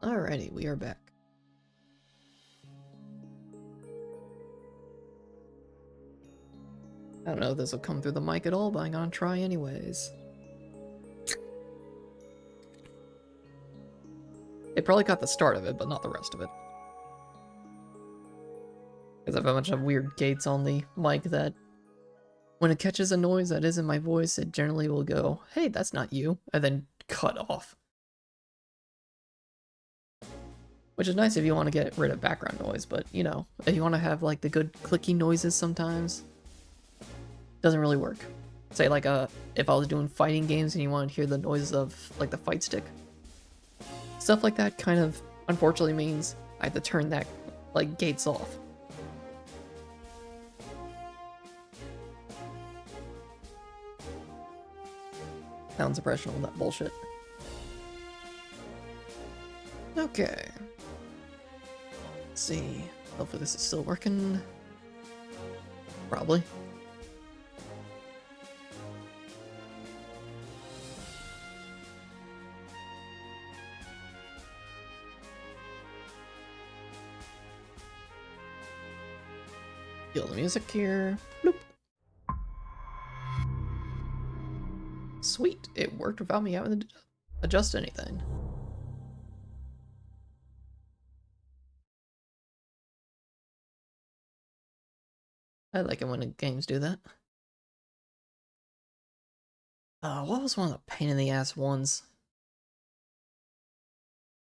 Alrighty, we are back. I don't know if this will come through the mic at all, but I'm gonna try anyways. It probably got the start of it, but not the rest of it. Because I have a bunch of weird gates on the mic that when it catches a noise that isn't my voice, it generally will go, hey, that's not you, and then cut off. Which is nice if you want to get rid of background noise, but you know, if you want to have like the good clicky noises sometimes, doesn't really work. Say like if I was doing fighting games and you want to hear the noises of like the fight stick, stuff like that kind of unfortunately means I have to turn that like gates off. Sound suppression, all that bullshit. Okay. Let's see. Hopefully this is still working. Probably. Kill the music here. Bloop. Sweet, it worked without me having to adjust anything. I like it when games do that. What was one of the pain in the ass ones?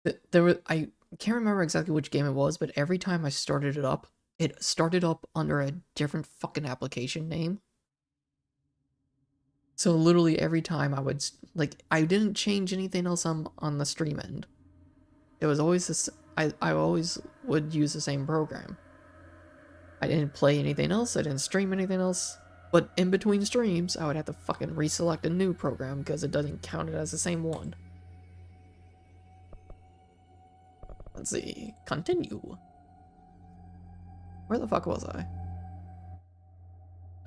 I can't remember exactly which game it was, but every time I started it started up under a different fucking application name. So literally every time I would, like, I didn't change anything else on the stream end. It was always this, I always would use the same program. I didn't play anything else, I didn't stream anything else, but in between streams, I would have to fucking reselect a new program because it doesn't count it as the same one. Let's see, continue. Where the fuck was I?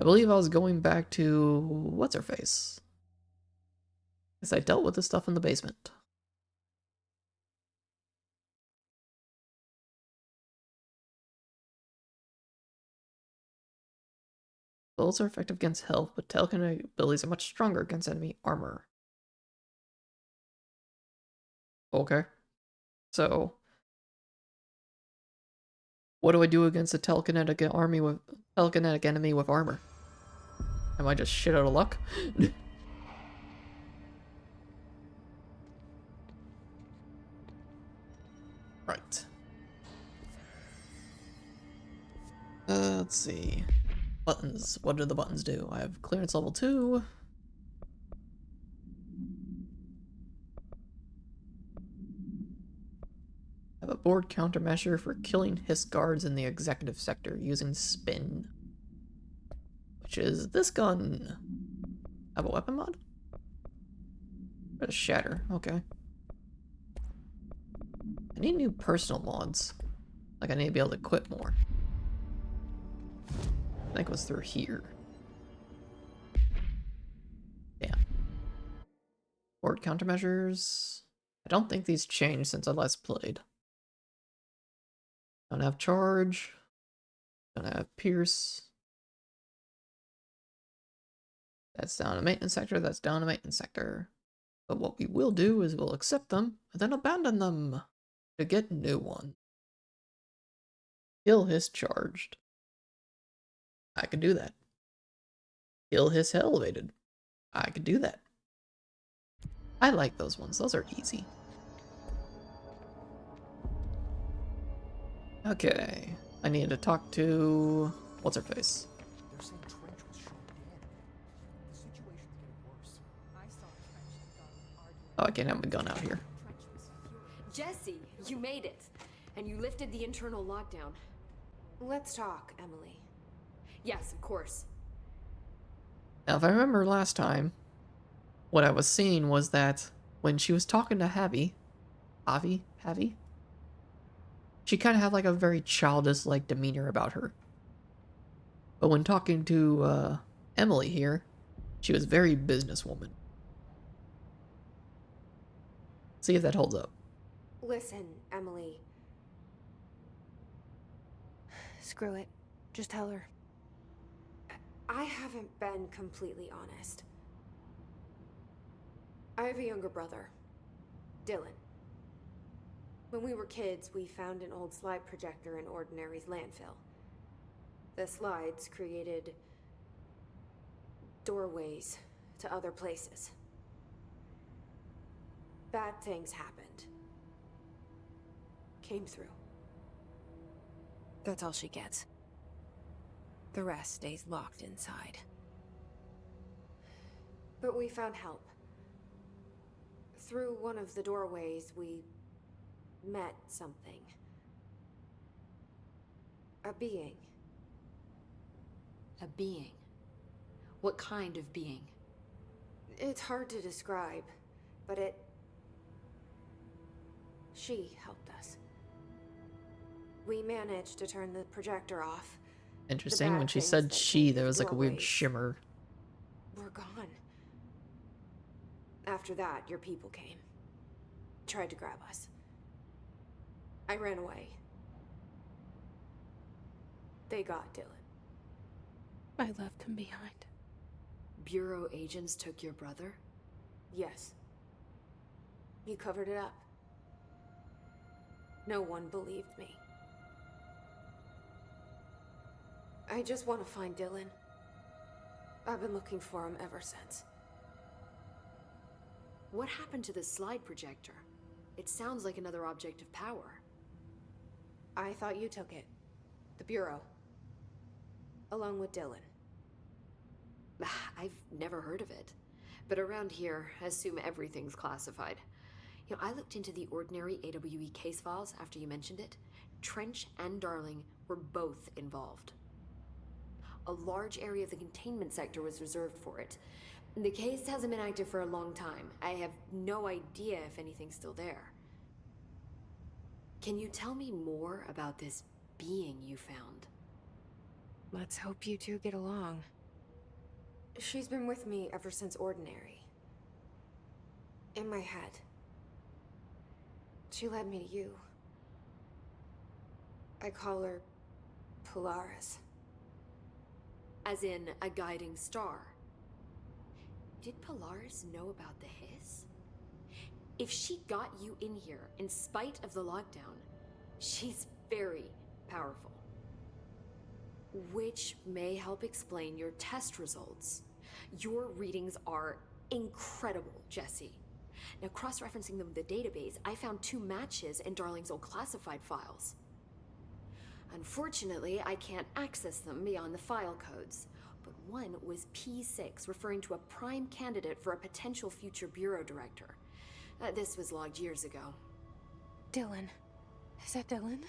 I believe I was going back to what's-her-face. Because I dealt with this stuff in the basement. Bullets are effective against health, but telekinetic abilities are much stronger against enemy armor. Okay. So, what do I do against a telekinetic enemy with armor? Am I just shit out of luck? Right. Let's see. Buttons. What do the buttons do? I have clearance level 2. I have a board countermeasure for killing hiss guards in the executive sector using spin. Which is this gun. I have a weapon mod? A shatter, okay. I need new personal mods. Like I need to be able to equip more. I think it was through here. Yeah. Board countermeasures. I don't think these changed since I last played. Don't have charge. Don't have pierce. That's down to maintenance sector, that's down to maintenance sector. But what we will do is we'll accept them and then abandon them to get new one. Kill hiss charged. I can do that. Kill hiss elevated. I could do that. I like those ones. Those are easy. Okay. I need to talk to... what's her face? Oh, I can't have my gun out here. Jesse, you made it. And you lifted the internal lockdown. Let's talk, Emily. Yes, of course. Now, if I remember last time, what I was seeing was that when she was talking to Javi, she kind of had like a very childish-like demeanor about her. But when talking to Emily here, she was very businesswoman. See if that holds up. Listen, Emily. Screw it. Just tell her. I haven't been completely honest. I have a younger brother, Dylan. When we were kids, we found an old slide projector in Ordinary's landfill. The slides created doorways to other places. Bad things happened. Came through. That's all she gets. The rest stays locked inside. But we found help. Through one of the doorways, we met something. A being. A being? What kind of being? It's hard to describe, but she helped us. We managed to turn the projector off. Interesting. When she said she, there was like a weird doorways shimmer. were gone. After that, your people came. Tried to grab us. I ran away. They got Dylan. I left him behind. Bureau agents took your brother? Yes. You covered it up. No one believed me. I just want to find Dylan. I've been looking for him ever since. What happened to the slide projector? It sounds like another object of power. I thought you took it. The Bureau. Along with Dylan. I've never heard of it. But around here, I assume everything's classified. You know, I looked into the Ordinary AWE case files after you mentioned it. Trench and Darling were both involved. A large area of the containment sector was reserved for it. The case hasn't been active for a long time. I have no idea if anything's still there. Can you tell me more about this being you found? Let's hope you two get along. She's been with me ever since Ordinary. In my head. She led me to you. I call her Polaris. As in a guiding star. Did Polaris know about the hiss? If she got you in here in spite of the lockdown, she's very powerful. Which may help explain your test results. Your readings are incredible, Jesse. Now, cross-referencing them with the database, I found 2 matches in Darling's old classified files. Unfortunately, I can't access them beyond the file codes, but one was P6, referring to a prime candidate for a potential future bureau director. This was logged years ago. Dylan. Is that Dylan?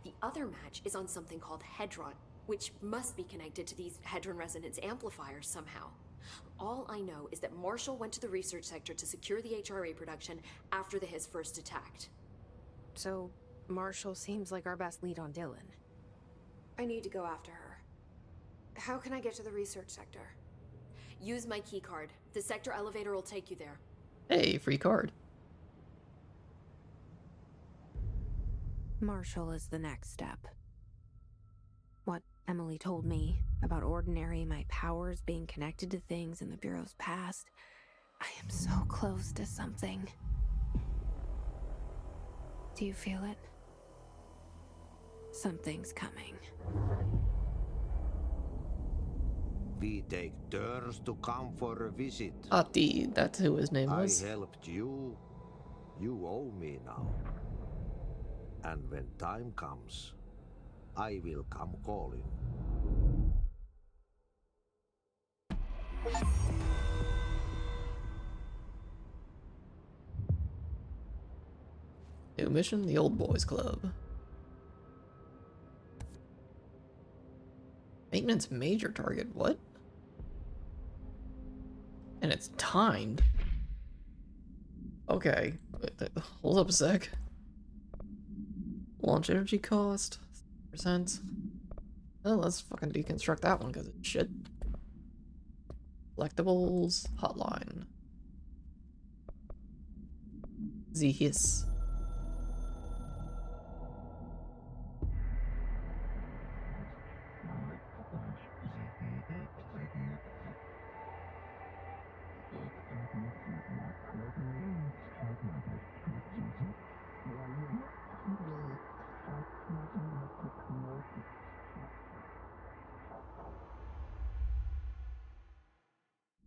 The other match is on something called Hedron, which must be connected to these Hedron resonance amplifiers somehow. All I know is that Marshall went to the research sector to secure the HRA production after the Hiss first attacked. So, Marshall seems like our best lead on Dylan. I need to go after her. How can I get to the research sector? Use my keycard. The sector elevator will take you there. Hey, free card. Marshall is the next step. What Emily told me about Ordinary, my powers being connected to things in the Bureau's past. I am so close to something. Do you feel it? Something's coming. We take turns to come for a visit. Ati, that's who his name I was. helped you. You owe me now. And when time comes, I will come calling. New mission, the Old Boys Club. Maintenance major target, what? And it's timed. Okay, hold up a sec. Launch energy cost, %. Oh, let's fucking deconstruct that one because it's shit. Collectibles, hotline. The hiss.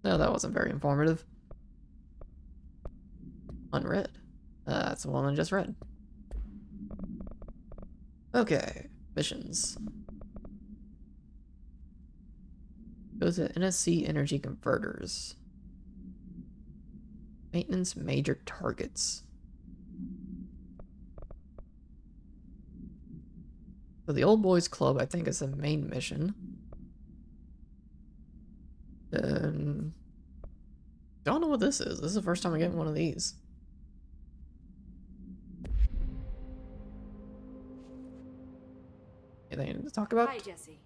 No, that wasn't very informative. Unread. That's the one I just read. Okay, missions. Go to NSC Energy Converters. Maintenance major targets. So the Old Boys Club, I think, is the main mission. Then... don't know what this is. This is the first time I'm getting one of these. Anything to talk about? Hi, Jesse.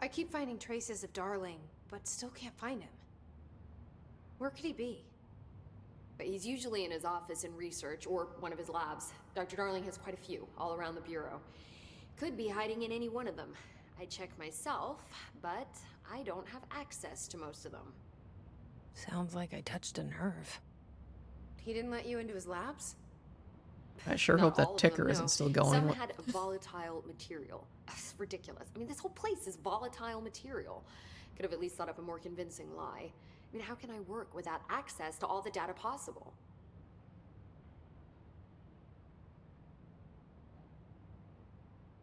I keep finding traces of Darling, but still can't find him. Where could he be? But he's usually in his office in research or one of his labs. Dr. Darling has quite a few all around the Bureau. Could be hiding in any one of them. I check myself, but I don't have access to most of them. Sounds like I touched a nerve. He didn't let you into his labs? I sure Not hope all that of ticker them, isn't no. still going. Some had volatile material. It's ridiculous. I mean, this whole place is volatile material. Could have at least thought up a more convincing lie. I mean, how can I work without access to all the data possible?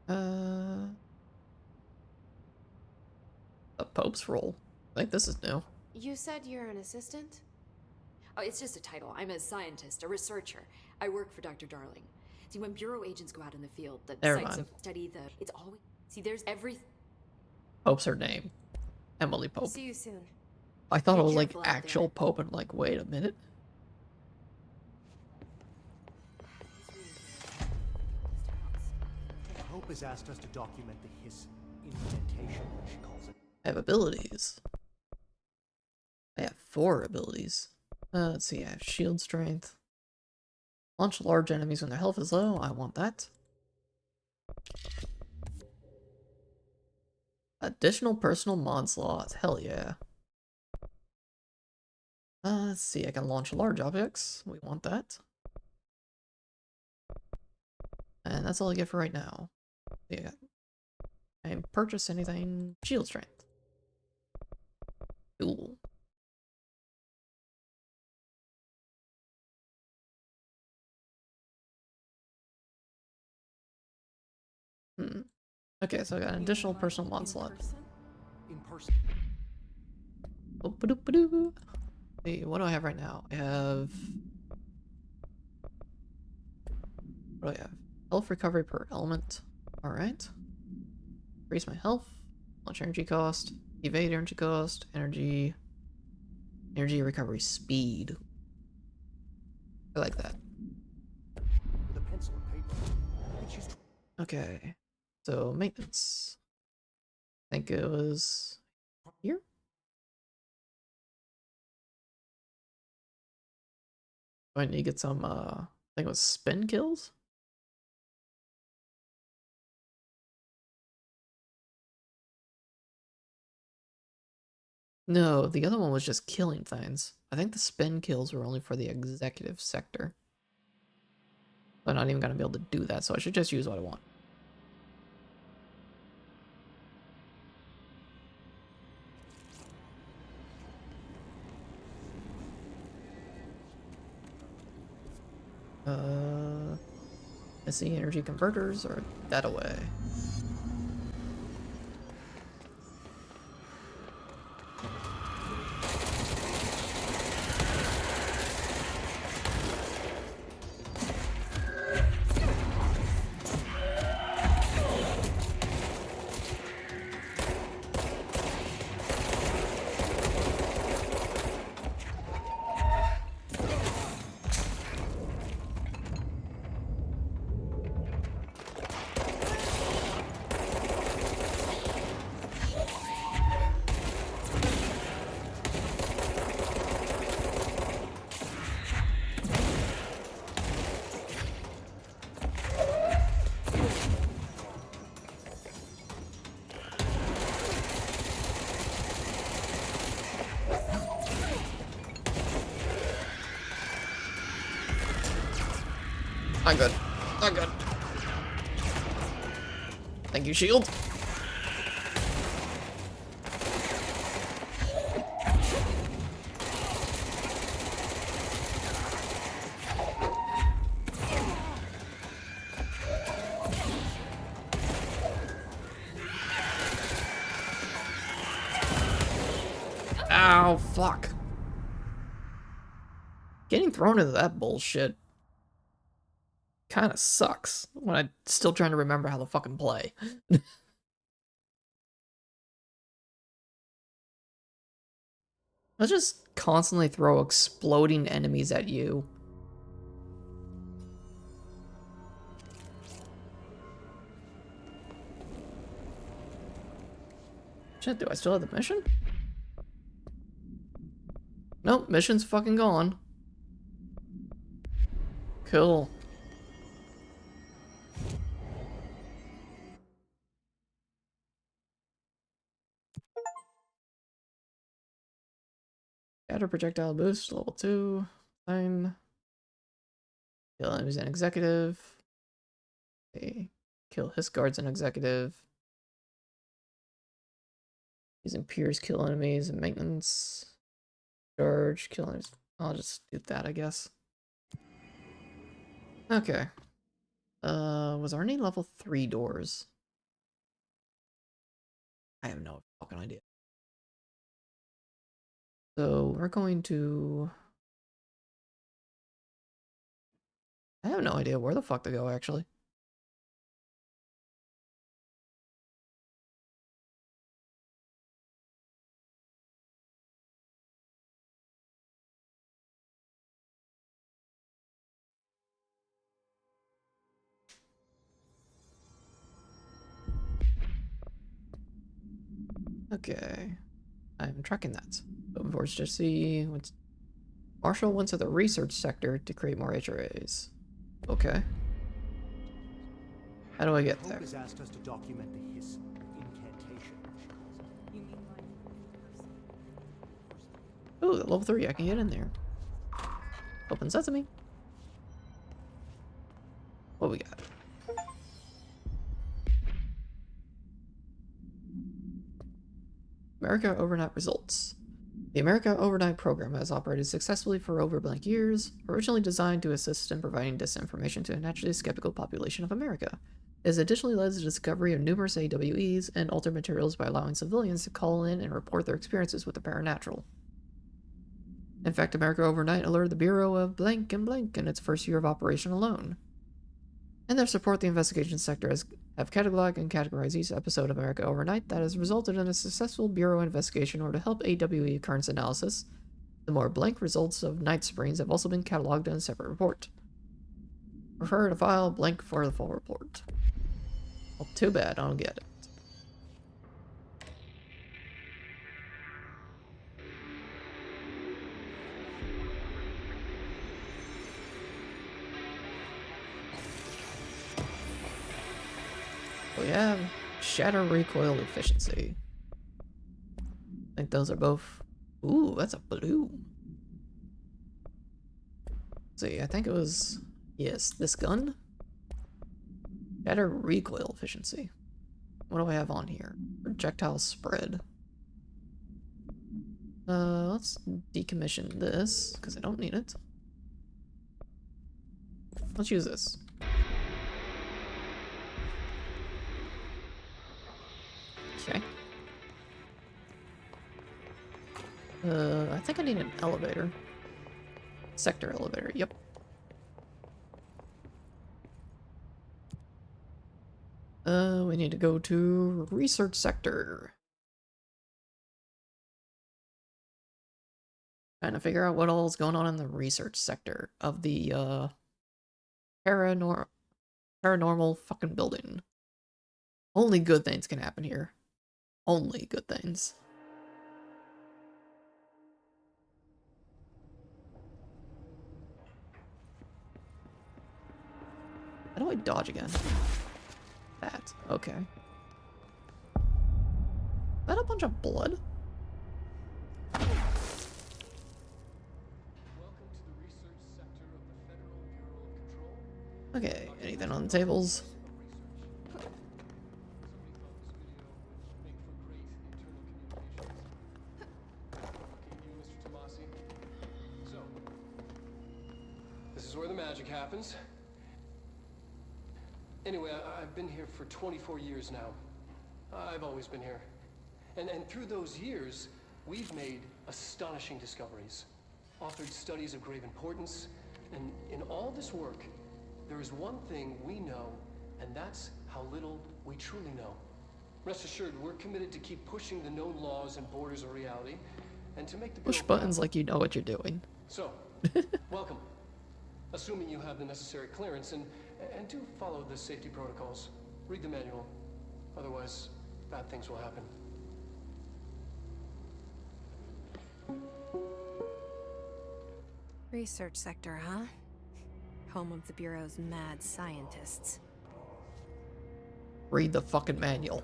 A Pope's role. I think this is new. You said you're an assistant? Oh, it's just a title. I'm a scientist, a researcher. I work for Dr. Darling. See, when Bureau agents go out in the field, the Never sites mind. of study, it's always... See, there's every... Pope's her name. Emily Pope. See you soon. I thought Be it was like careful out there. actual Pope and like, wait a minute. Hope has asked us to document the hiss indentation, she calls it. I have abilities. I have 4 abilities. Let's see, I have shield strength. Launch large enemies when their health is low. I want that. Additional personal onslaught. Hell yeah. Let's see, I can launch large objects. We want that. And that's all I get for right now. Yeah. I didn't purchase anything. Shield strength. Cool. Okay, so I got an additional personal onslaught. In person. Oop-a-doop-a-doo. Hey, what do I have right now? I have... what do I have? Health recovery per element. Alright. Increase my health. Launch energy cost. Evade energy cost. Energy recovery speed. I like that. With a pencil and paper. I think she's Okay. So, maintenance. I think it was... here? I need to get some, I think it was spin kills? No, the other one was just killing things. I think the spin kills were only for the executive sector. I'm not even gonna be able to do that, so I should just use what I want. SE energy converters or that away. I'm good. I'm good. Thank you, shield. Ow, fuck. Getting thrown into that bullshit kind of sucks when I'm still trying to remember how to fucking play. Let's just constantly throw exploding enemies at you. Shit, do I still have the mission? Nope, mission's fucking gone. Cool. Shatter projectile boost, level 2. Fine. Kill enemies and executive. Okay. Kill his guards and executive. Using Pierce, kill enemies and maintenance. Charge, kill enemies. I'll just do that, I guess. Okay. Was there any level 3 doors? I have no fucking idea. So we're going to... I have no idea where the fuck to go, actually. Okay. I'm tracking that. Open force to see what's... Marshall went to the research sector to create more HRAs. Okay. How do I get there? Hope has asked us to document the hiss incantation, she calls it. You mean like Ooh, level 3, I can get in there. Open sesame. What we got? America Overnight results. The America Overnight program has operated successfully for over blank years, originally designed to assist in providing disinformation to a naturally skeptical population of America. It has additionally led to the discovery of numerous AWEs and altered materials by allowing civilians to call in and report their experiences with the paranormal. In fact, America Overnight alerted the Bureau of blank and blank in its first year of operation alone. In their support, the investigation sector have cataloged and categorized each episode of America Overnight that has resulted in a successful Bureau investigation or to help AWE occurrence analysis. The more blank results of Night Springs have also been cataloged in a separate report. Refer to file blank for the full report. Well, too bad, I don't get it. We have shatter recoil efficiency. I think those are both... Ooh, that's a blue. Let's see, I think it was... Yes, this gun. Shatter recoil efficiency. What do I have on here? Projectile spread. Let's decommission this, because I don't need it. Let's use this. Okay. I think I need an elevator. Sector elevator, yep. We need to go to research sector. Trying to figure out what all is going on in the research sector of the, paranormal fucking building. Only good things can happen here. Only good things. How do I dodge again? That. Okay. Is that a bunch of blood? Welcome to the research sector of the Federal Bureau of Control. Okay, anything on the tables? So, this is where the magic happens. Anyway, I've been here for 24 years now. I've always been here. And through those years, we've made astonishing discoveries, authored studies of grave importance, and in all this work, there is one thing we know, and that's how little we truly know. Rest assured, we're committed to keep pushing the known laws and borders of reality, and to make the Push Bureau buttons proud. like you know what you're doing. So, welcome. Assuming you have the necessary clearance, and do follow the safety protocols. Read the manual. Otherwise, bad things will happen. Research sector, huh? Home of the Bureau's mad scientists. Read the fucking manual.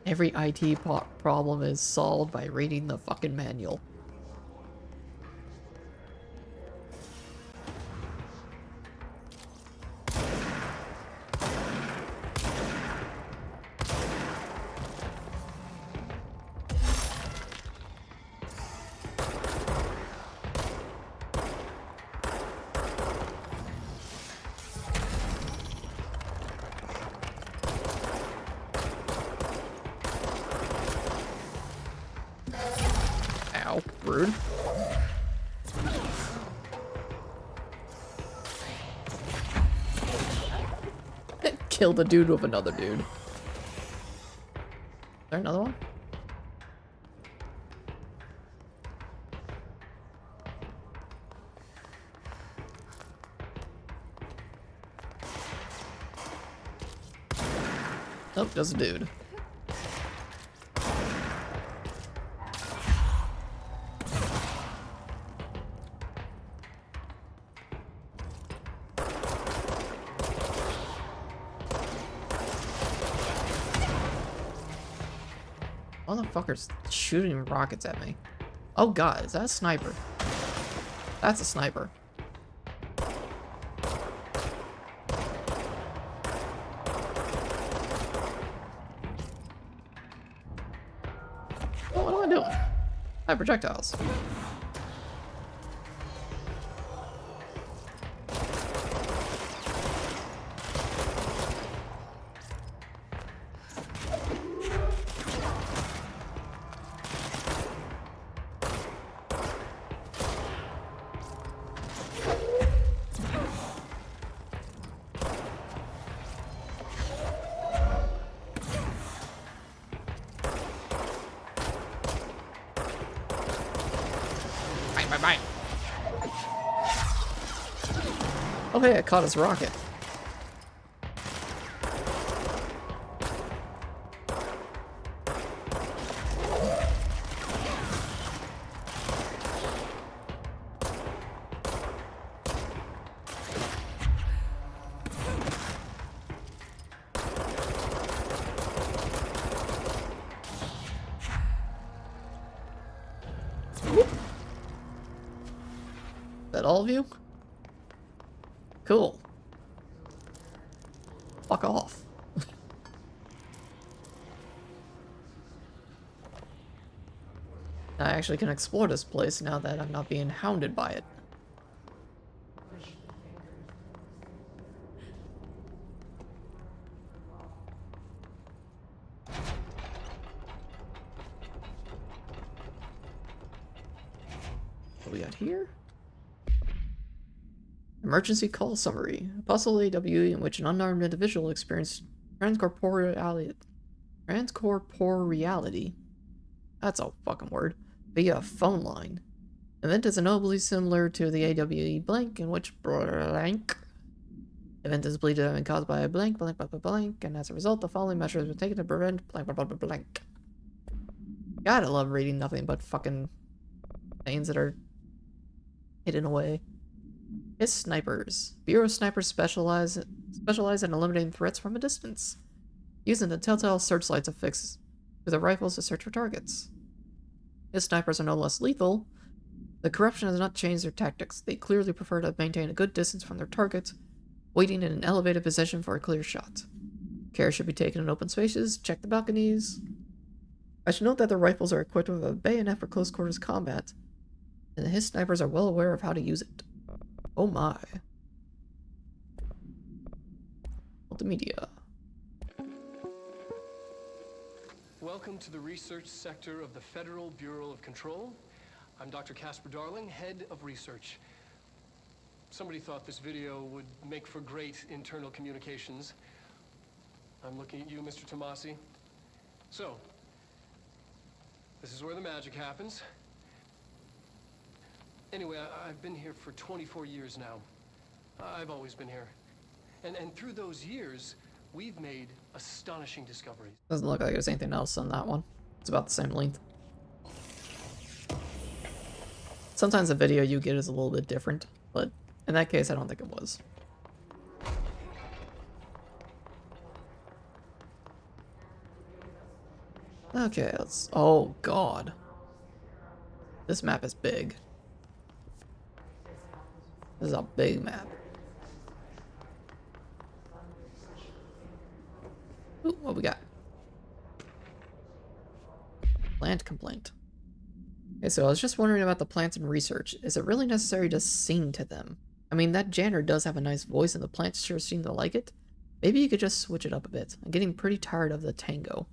Every IT problem is solved by reading the fucking manual. Ow, rude. Kill the dude with another dude. Is there another one? Nope, just a dude. Motherfucker's shooting rockets at me. Oh god, is that a sniper? That's a sniper. Oh, what am I doing? I have projectiles. Bang, bang, bang. Okay, I caught his rocket. Is that all of you? Cool. Fuck off. I actually can explore this place now that I'm not being hounded by it. What we got here? Emergency call summary. A possible AWE in which an unarmed individual experienced transcorporeality. That's a fucking word. Via phone line. Event is nobly similar to the AWE blank, in which blank event is believed to have been caused by a blank, blank, blank, blank, blank, and as a result, the following measures were taken to prevent blank, blank, blank, blank. Gotta love reading nothing but fucking things that are hidden away. It's snipers. Bureau snipers specialize in eliminating threats from a distance, using the telltale searchlights affixed to their rifles to search for targets. His snipers are no less lethal. The corruption has not changed their tactics. They clearly prefer to maintain a good distance from their targets, waiting in an elevated position for a clear shot. Care should be taken in open spaces. Check the balconies. I should note that their rifles are equipped with a bayonet for close quarters combat, and his snipers are well aware of how to use it. Oh my. Multimedia. Welcome to the research sector of the Federal Bureau of Control. I'm Dr. Casper Darling, head of research. Somebody thought this video would make for great internal communications. I'm looking at you, Mr. Tomasi. So, this is where the magic happens. Anyway, I've been here for 24 years now. I've always been here. And through those years, we've made astonishing discoveries. Doesn't look like there's anything else on that one. It's about the same length. Sometimes the video you get is a little bit different, but in that case, I don't think it was. Okay, let's... Oh, God. This map is big. This is a big map. Ooh, what we got? Plant complaint. Okay, so I was just wondering about the plants and research. Is it really necessary to sing to them? I mean, that janitor does have a nice voice and the plants sure seem to like it. Maybe you could just switch it up a bit. I'm getting pretty tired of the tango.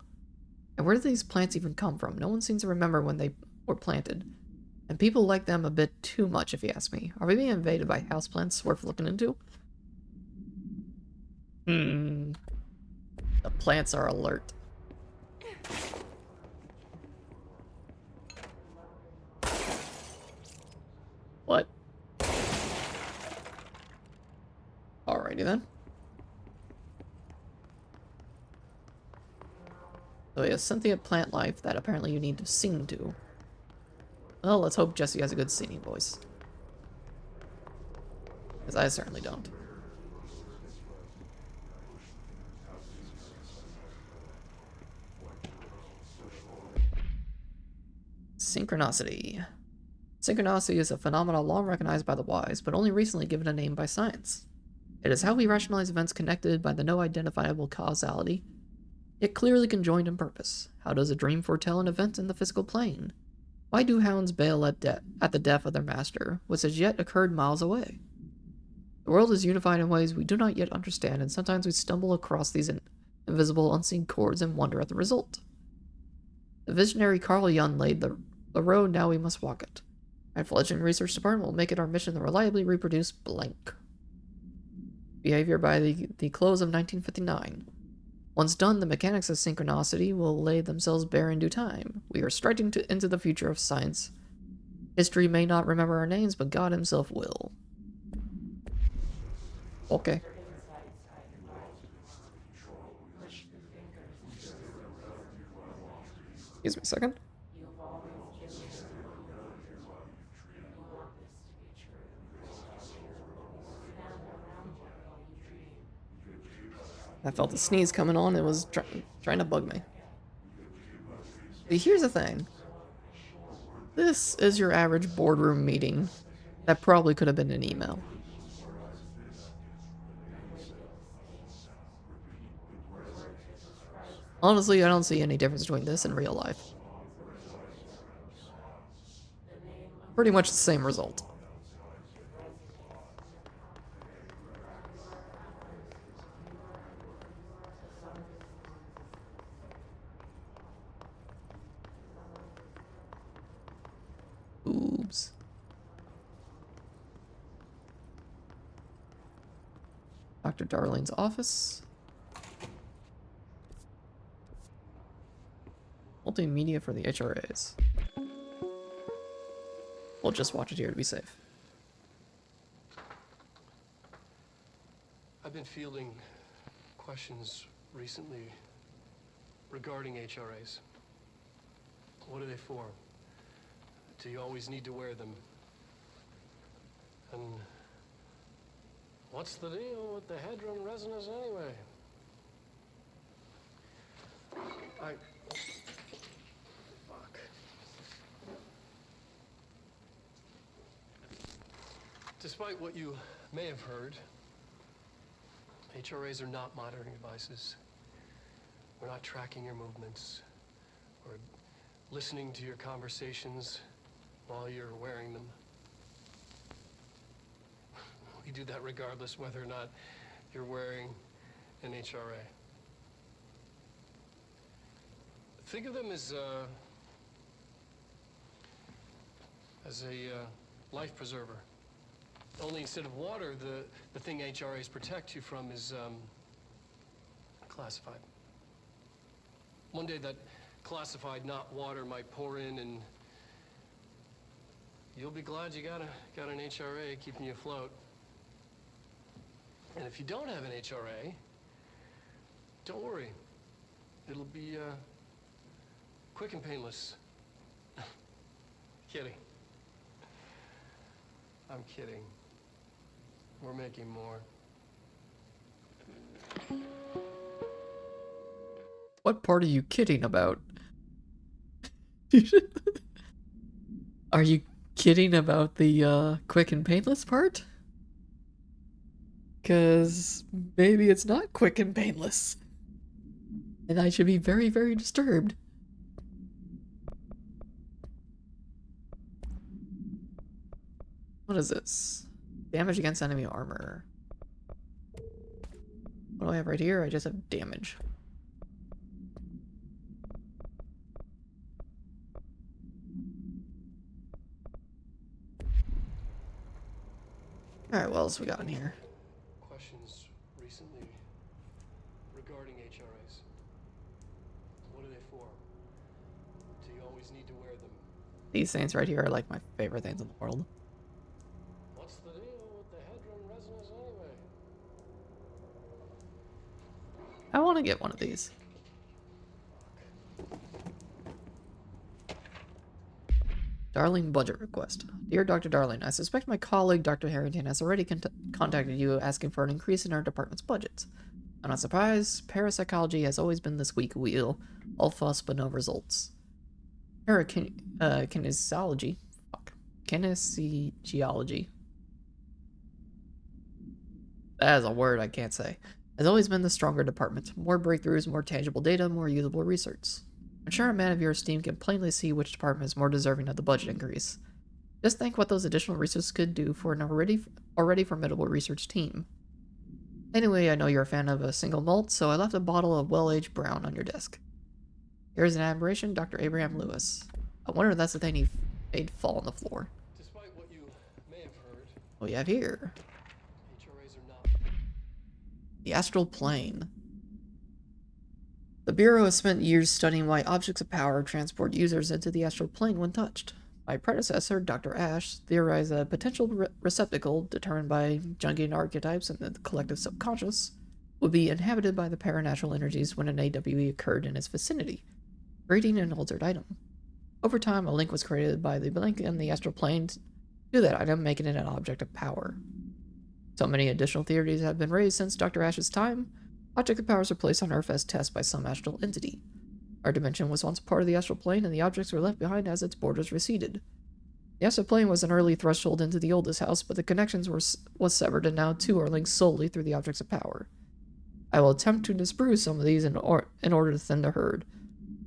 And where do these plants even come from? No one seems to remember when they were planted. And people like them a bit too much, if you ask me. Are we being invaded by houseplants worth looking into? The plants are alert. What? Alrighty then. So yeah, sentient plant life that apparently you need to sing to. Well, let's hope Jesse has a good singing voice. Because I certainly don't. Synchronicity. Synchronicity is a phenomenon long recognized by the wise, but only recently given a name by science. It is how we rationalize events connected by the no identifiable causality, yet clearly conjoined in purpose. How does a dream foretell an event in the physical plane? Why do hounds bail at the death of their master, which has yet occurred miles away? The world is unified in ways we do not yet understand, and sometimes we stumble across these invisible, unseen chords and wonder at the result. The visionary Xion laid the road, now we must walk it. My fledgling research department will make it our mission to reliably reproduce blank. Behavior by the close of 1959. Once done, the mechanics of synchronicity will lay themselves bare in due time. We are striding into the future of science. History may not remember our names, but God himself will. Okay. Excuse me a second. I felt a sneeze coming on. It was trying to bug me. But here's the thing. This is your average boardroom meeting that probably could have been an email. Honestly, I don't see any difference between this and real life. Pretty much the same result. Oops. Dr. Darling's office. Multimedia for the HRAs. We'll just watch it here to be safe. I've been fielding questions recently regarding HRAs. What are they for? Do you always need to wear them? And what's the deal with the hadron resonance anyway? Fuck. Despite what you may have heard, HRAs are not monitoring devices. We're not tracking your movements or listening to your conversations while you're wearing them. We do that regardless whether or not you're wearing an HRA. Think of them as a life preserver. Only instead of water, the thing HRAs protect you from is classified. One day that classified, not water, might pour in, and you'll be glad you got an HRA keeping you afloat. And if you don't have an HRA, don't worry. It'll be quick and painless. Kidding. I'm kidding. We're making more. What part are you kidding about? Are you kidding about the quick and painless part? Because maybe it's not quick and painless. And I should be very, very disturbed. What is this? Damage against enemy armor. What do I have right here? I just have damage. Alright, what else we got in here? Questions recently regarding HRAs. What are they for? Do you always need to wear them? These things right here are like my favorite things in the world. What's the deal with the Hedron resonance anyway? I want to get one of these. Darling budget request. Dear Dr. Darling, I suspect my colleague Dr. Harrington has already contacted you asking for an increase in our department's budget. I'm not surprised. Parapsychology has always been the squeak wheel. All fuss but no results. Kinesiology. Fuck. Kinesiology. That is a word I can't say. Has always been the stronger department. More breakthroughs, more tangible data, more usable research. I'm sure a man of your esteem can plainly see which department is more deserving of the budget increase. Just think what those additional resources could do for an already formidable research team. Anyway, I know you're a fan of a single malt, so I left a bottle of well-aged brown on your desk. Here's an admiration, Dr. Abraham Lewis. I wonder if that's the thing he made fall on the floor. Despite what you may have heard, What do we have here? HRAs are not. The astral plane. The Bureau has spent years studying why objects of power transport users into the astral plane when touched. My predecessor, Dr. Ash, theorized that a potential receptacle, determined by Jungian archetypes and the collective subconscious, would be inhabited by the paranatural energies when an AWE occurred in its vicinity, creating an altered item. Over time, a link was created by the link in the astral plane to that item, making it an object of power. So many additional theories have been raised since Dr. Ash's time. Object of powers are placed on Earth as tests by some astral entity. Our dimension was once part of the astral plane, and the objects were left behind as its borders receded. The astral plane was an early threshold into the oldest house, but the connections was severed, and now two are linked solely through the objects of power. I will attempt to disprove some of these in order to thin the herd.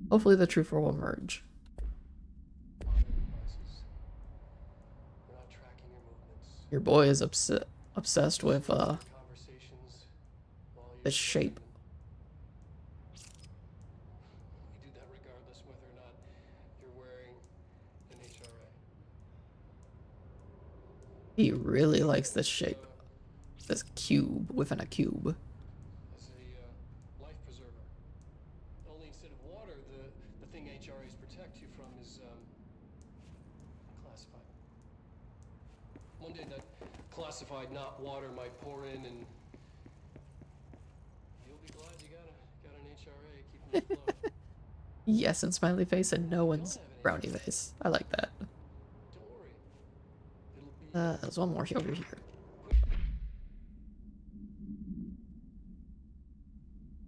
Hopefully the truth will emerge. We're not tracking your movements. Your boy is obsessed with Conversations while you're the shape. We do that regardless whether or not you're wearing an HRA. He really likes this shape. This cube within a cube. As a life preserver. Only instead of water, the thing HRAs protect you from is classified. One day that classified, not water, might pour in, and you'll be glad you got an HRA keeping you afloat. Yes, and smiley face, and no one's brownie face. I like that. Don't worry. It'll be There's one more over here.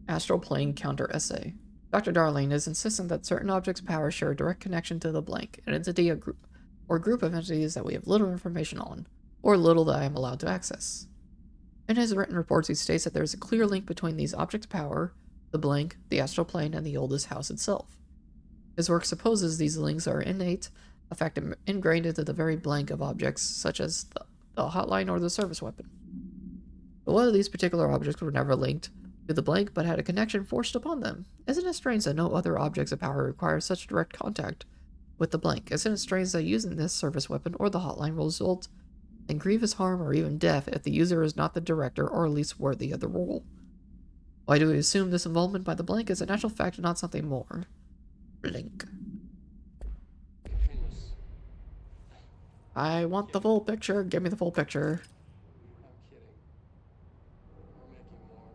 Astral plane counter essay. Dr. Darling is insistent that certain objects' power share a direct connection to the blank, an entity, a group, or group of entities that we have little information on, or little that I am allowed to access. In his written reports, he states that there is a clear link between these objects of power, the blank, the astral plane, and the oldest house itself. His work supposes these links are innate, a fact ingrained into the very blank of objects, such as the hotline or the service weapon. But whether these particular objects were never linked to the blank but had a connection forced upon them, isn't it strange that no other objects of power require such direct contact with the blank? Isn't it strange that using this service weapon or the hotline will result in grievous harm or even death if the user is not the director or at least worthy of the role? Why do we assume this involvement by the blank is a natural fact and not something more? Blink. Continuous. I want the full picture. Give me the full picture. I'm kidding. We're making more.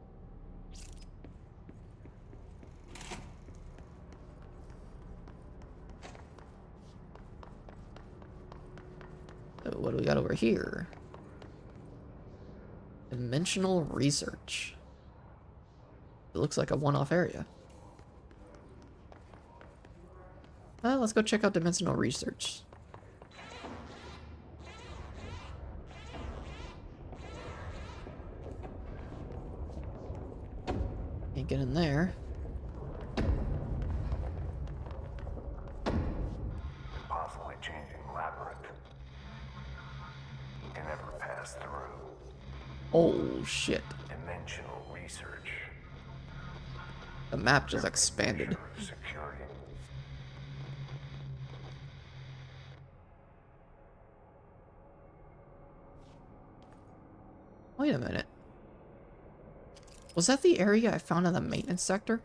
So what do we got over here? Dimensional research. It looks like a one-off area. Let's go check out dimensional research. Can't get in there. Possibly changing labyrinth. Can never pass through. Oh shit. Dimensional research. The map just expanded. Security. Wait a minute. Was that the area I found in the maintenance sector?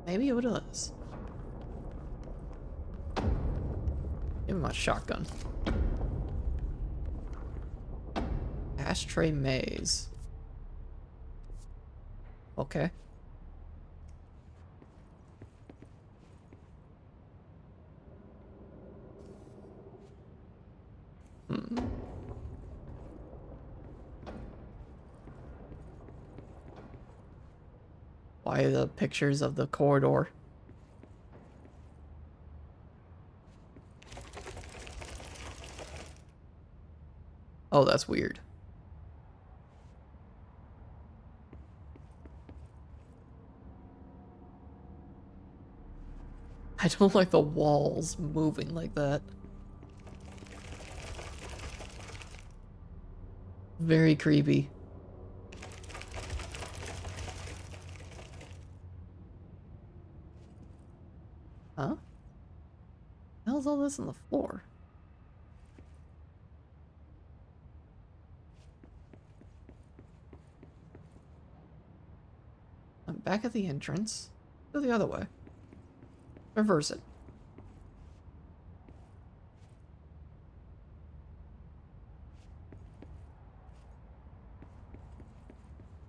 Maybe it was. Give me my shotgun. Ashtray maze. Okay. Why the pictures of the corridor? Oh, that's weird. I don't like the walls moving like that. Very creepy. Huh? The hell's all this on the floor? I'm back at the entrance. Go the other way. Reverse it.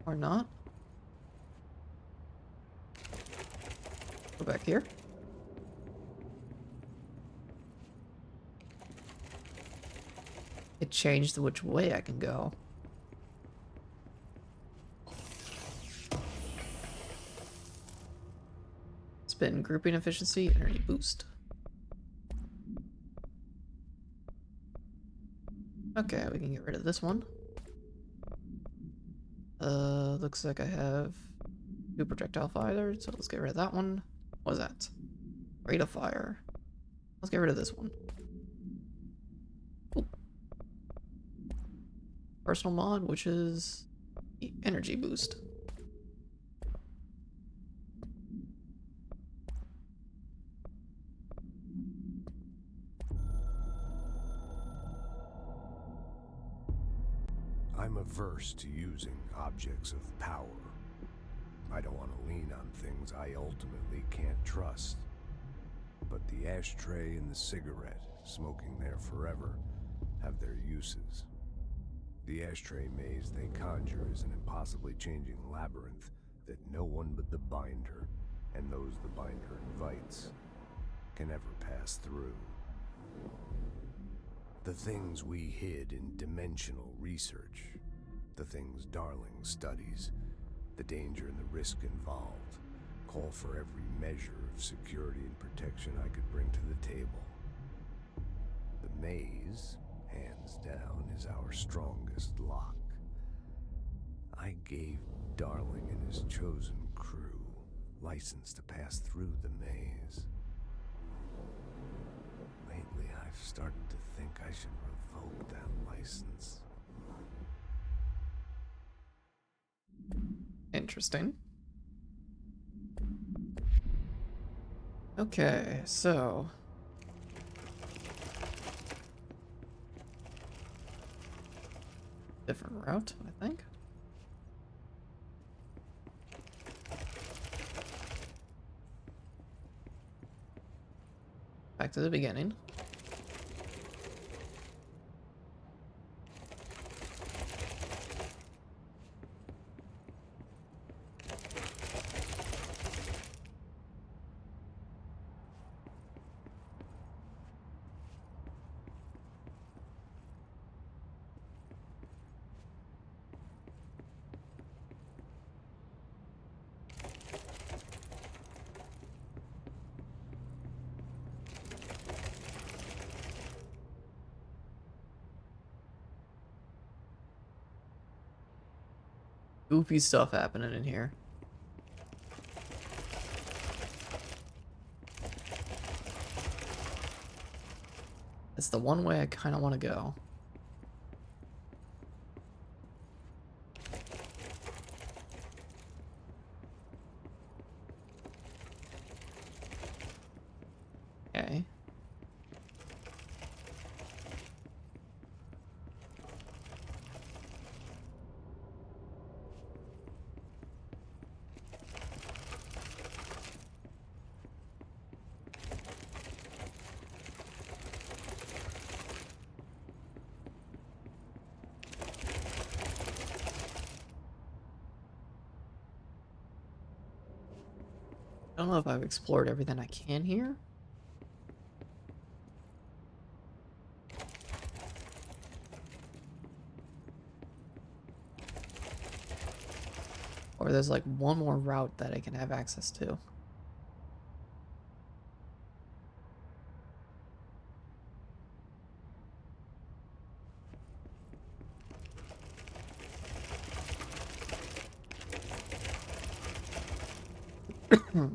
Or not. Go back here. It changed which way I can go. Spin grouping efficiency, energy boost. Okay, we can get rid of this one. Looks like I have 2 projectile fires, so let's get rid of that one. What was that? Rate of fire. Let's get rid of this one. Cool. Personal mod, which is the energy boost. I'm averse to using objects of power. I don't want to lean on things I ultimately can't trust. But the ashtray and the cigarette, smoking there forever, have their uses. The ashtray maze they conjure is an impossibly changing labyrinth that no one but the binder, and those the binder invites, can ever pass through. The things we hid in dimensional research, the things Darling studies, the danger and the risk involved, Call for every measure of security and protection I could bring to the table. The maze, hands down, is our strongest lock. I gave Darling and his chosen crew license to pass through the maze. Lately, I've started to think I should revoke that license. Interesting. Okay, so... different route, I think. Back to the beginning. Goofy stuff happening in here. It's the one way I kind of want to go. Okay. I don't know if I've explored everything I can here. Or there's like one more route that I can have access to.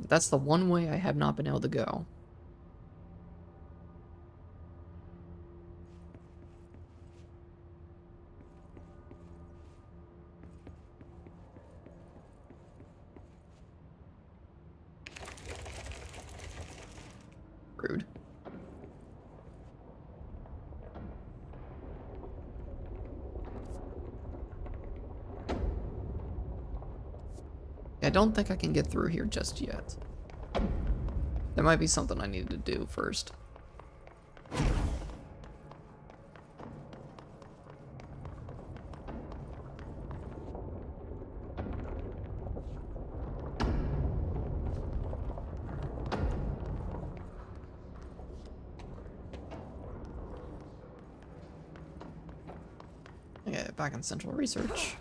That's the one way I have not been able to go. Rude. I don't think I can get through here just yet. There might be something I need to do first. Okay, back in Central Research.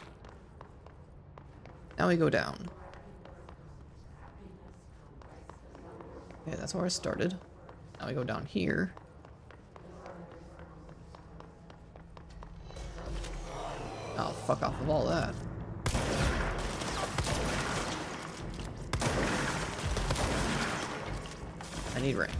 Now we go down. Okay, that's where I started. Now we go down here. Oh, fuck off of all that. I need range.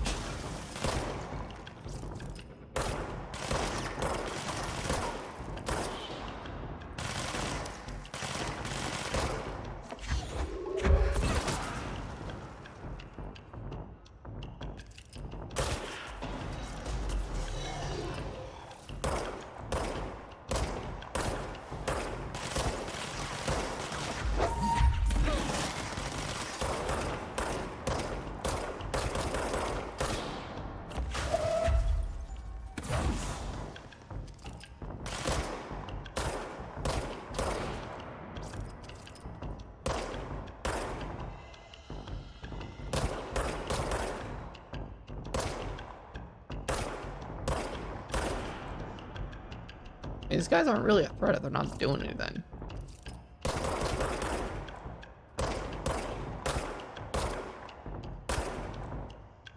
These guys aren't really a threat if they're not doing anything.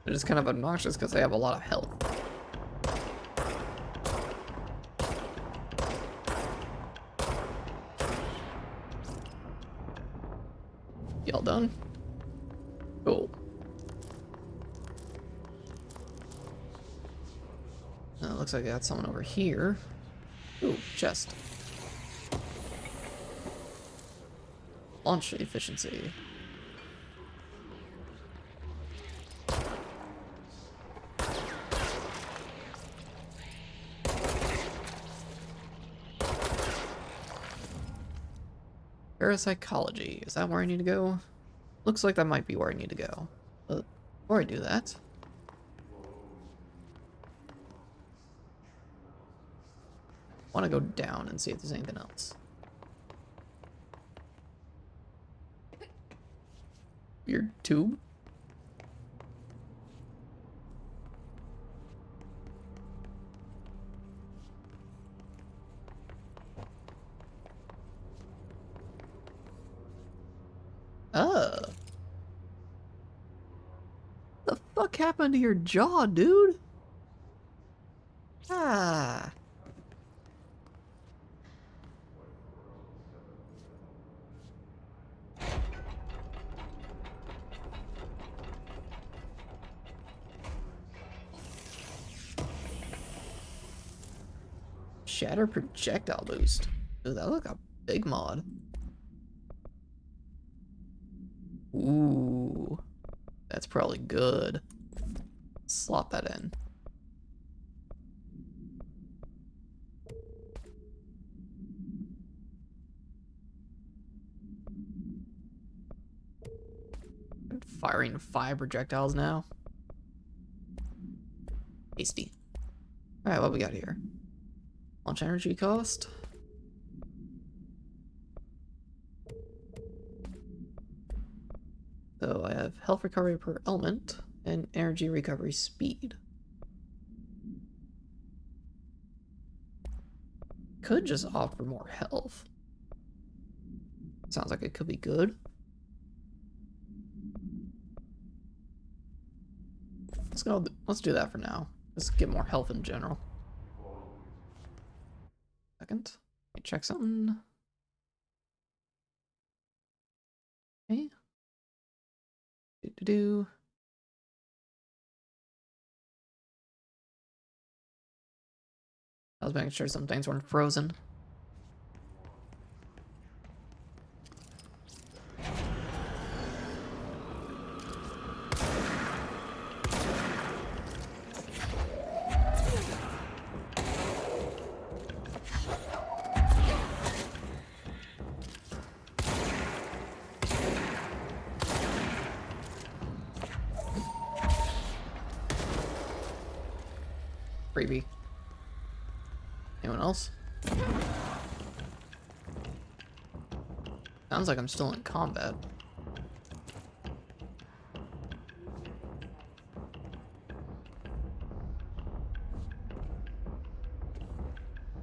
They're just kind of obnoxious because they have a lot of health. Y'all done? Cool. Looks like I got someone over here. Ooh, chest. Launch efficiency. Parapsychology. Is that where I need to go? Looks like that might be where I need to go. But before I do that, I want to go down and see if there's anything else. Weird tube? The fuck happened to your jaw, dude? Ah. Shatter projectile boost. Ooh, that look like a big mod. Ooh. That's probably good. Slot that in. Firing 5 projectiles now. Tasty. Alright, what we got here? Launch energy cost. So I have health recovery per element and energy recovery speed. Could just offer more health. Sounds like it could be good. Let's do that for now. Let's get more health in general. Second. Let me check something. Okay. Do. I was making sure some things weren't frozen. Freebie. Anyone else? Sounds like I'm still in combat.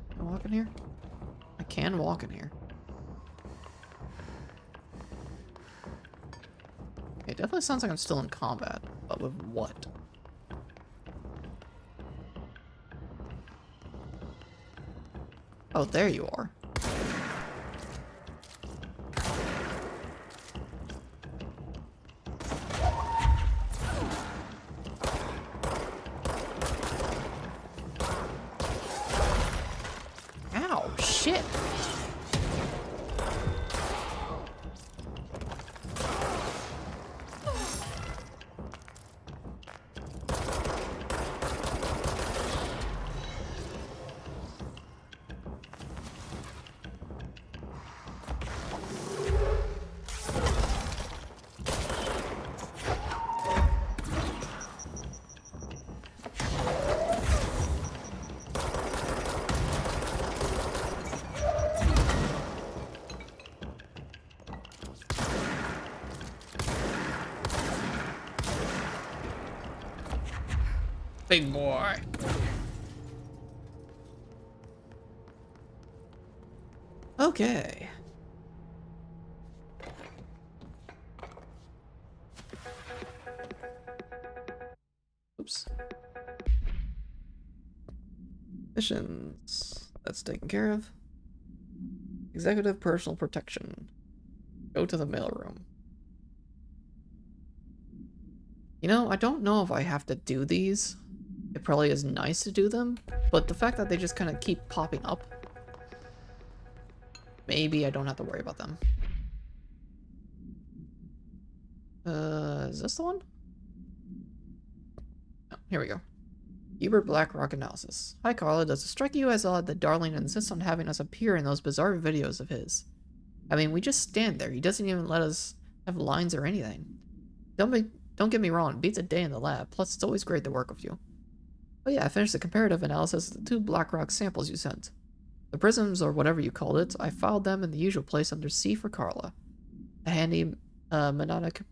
Can I walk in here? I can walk in here. It definitely sounds like I'm still in combat, but with what? Oh, there you are. Ow, shit. Big boy. Okay. Missions. That's taken care of. Executive personal protection. Go to the mailroom. You know, I don't know if I have to do these. It probably is nice to do them, but the fact that they just kind of keep popping up, maybe I don't have to worry about them. Is this the one? Oh, here we go. Hubert Blackrock analysis. Hi Carla, does it strike you as odd that Darling insists on having us appear in those bizarre videos of his? I mean, we just stand there. He doesn't even let us have lines or anything. Don't get me wrong, it beats a day in the lab, plus it's always great to work with you. Oh yeah, I finished the comparative analysis of the 2 Blackrock samples you sent. The prisms, or whatever you called it, I filed them in the usual place under C for Carla. A handy, mnemonic.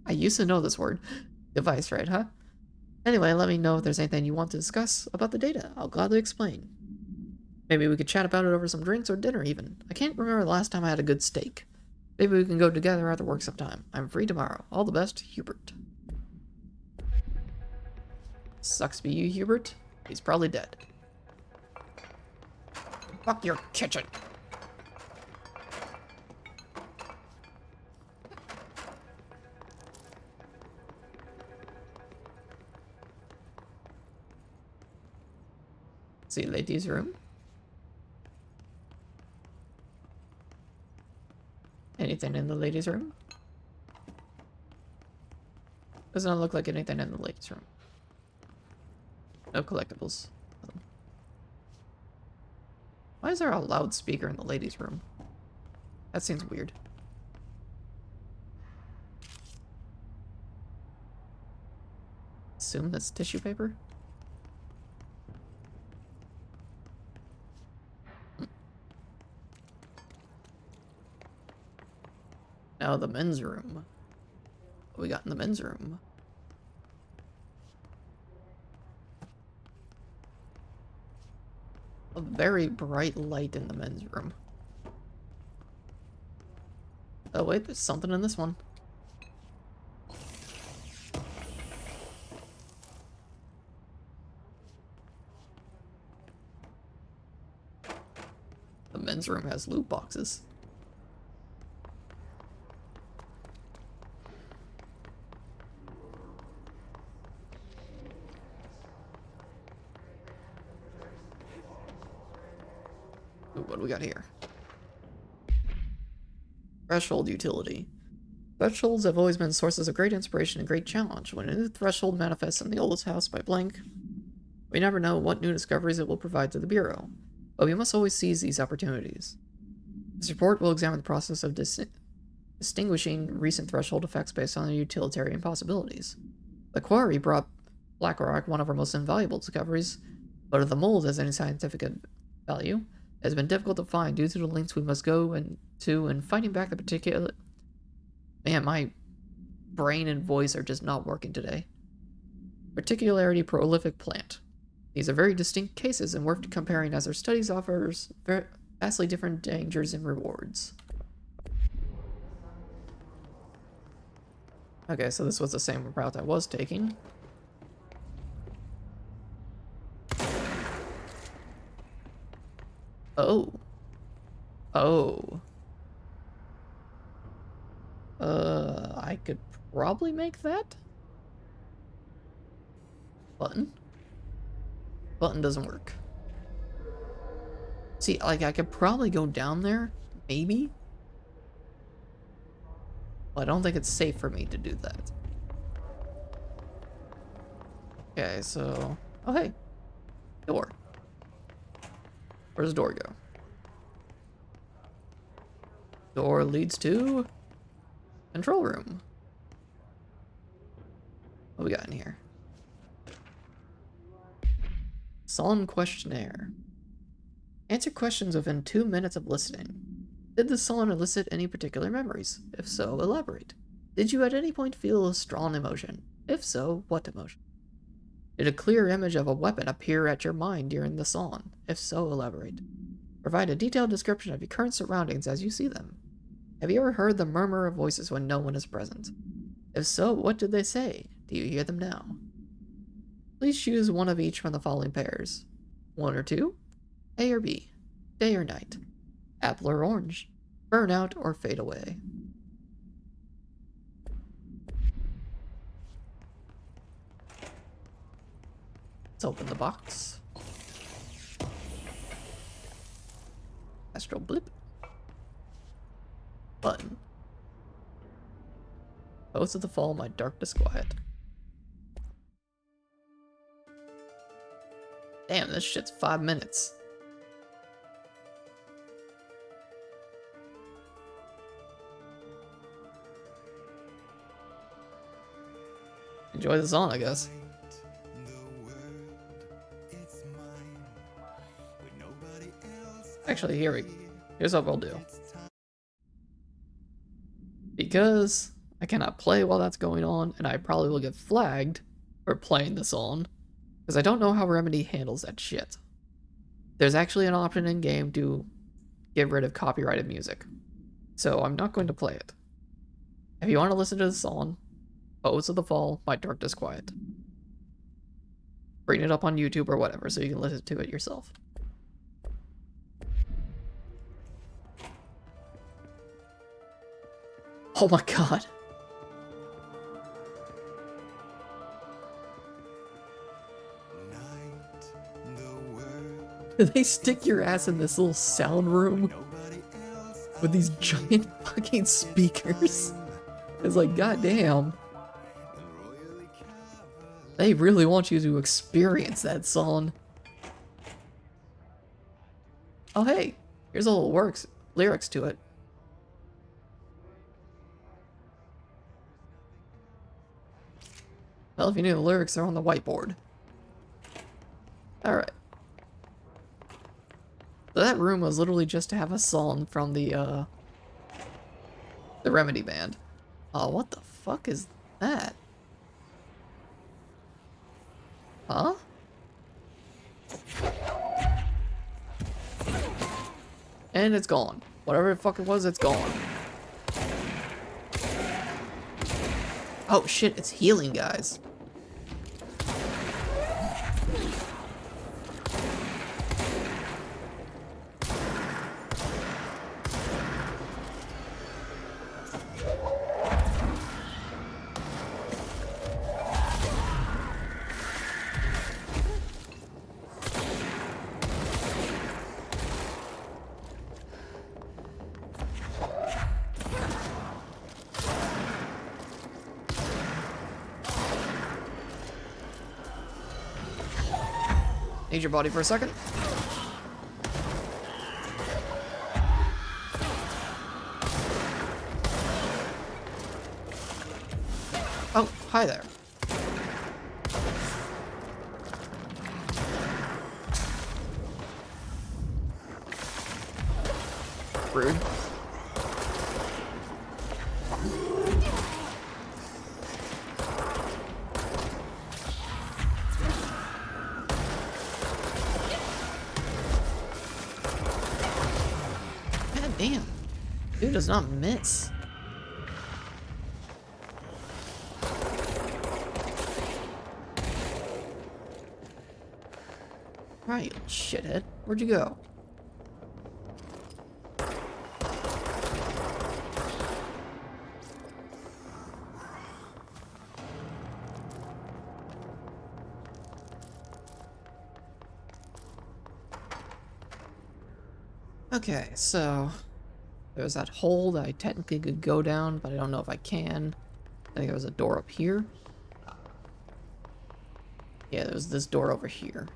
I used to know this word. Device, right, huh? Anyway, let me know if there's anything you want to discuss about the data. I'll gladly explain. Maybe we could chat about it over some drinks or dinner even. I can't remember the last time I had a good steak. Maybe we can go together after work sometime. I'm free tomorrow. All the best, Hubert. Sucks to be you, Hubert. He's probably dead. Fuck your kitchen. See, ladies' room. Anything in the ladies' room? Does not look like anything in the ladies' room. No collectibles. Why is there a loudspeaker in the ladies' room? That seems weird. Assume that's tissue paper? Now the men's room. What we got in the men's room? A very bright light in the men's room. Oh wait, there's something in this one. The men's room has loot boxes. Ooh, what do we got here? Threshold utility. Thresholds have always been sources of great inspiration and great challenge. When a new threshold manifests in the oldest house by blank, we never know what new discoveries it will provide to the Bureau, but we must always seize these opportunities. This report will examine the process of distinguishing recent threshold effects based on their utilitarian possibilities. The quarry brought Blackrock one of our most invaluable discoveries, but if the mold has any scientific value, it has been difficult to find due to the lengths we must go into in fighting back the particular... Man, my brain and voice are just not working today. Particularity prolific plant. These are very distinct cases and worth comparing as our studies offers vastly different dangers and rewards. Okay, so this was the same route I was taking. Oh. Oh. I could probably make that? Button? Button doesn't work. See, like, I could probably go down there, maybe? Well, I don't think it's safe for me to do that. Okay, so... Oh, hey. Door. Where's the door go? Door leads to... control room. What we got in here? Solemn questionnaire. Answer questions within 2 minutes of listening. Did the Sullen elicit any particular memories? If so, elaborate. Did you at any point feel a strong emotion? If so, what emotion? Did a clear image of a weapon appear at your mind during the song? If so, elaborate. Provide a detailed description of your current surroundings as you see them. Have you ever heard the murmur of voices when no one is present? If so, what did they say? Do you hear them now? Please choose one of each from the following pairs. 1 or 2, A or B, day or night, apple or orange, burn out or fade away. Let's open the box. Astral blip. Button. Post of the fall, my dark disquiet. Damn, this shit's 5 minutes. Enjoy the song, I guess. Actually, here's what we'll do. Because I cannot play while that's going on, and I probably will get flagged for playing this on, because I don't know how Remedy handles that shit. There's actually an option in game to get rid of copyrighted music, so I'm not going to play it. If you want to listen to the song, Pose of the Fall by Dark Disquiet, bring it up on YouTube or whatever so you can listen to it yourself. Oh my god. Did they stick your ass in this little sound room with these giant fucking speakers? It's like, goddamn. They really want you to experience that song. Oh hey, here's a little lyrics to it. Well, if you knew the lyrics, they're on the whiteboard. Alright. So that room was literally just to have a song from the Remedy band. Oh, what the fuck is that? Huh? And it's gone. Whatever the fuck it was, it's gone. Oh shit, it's healing, guys. Need your body for a second. Oh, hi there. Rude. Damn. Dude does not miss. Right, you shithead. Where'd you go? Okay, so there's that hole that I technically could go down, but I don't know if I can. I think there was a door up here. Yeah, there's this door over here,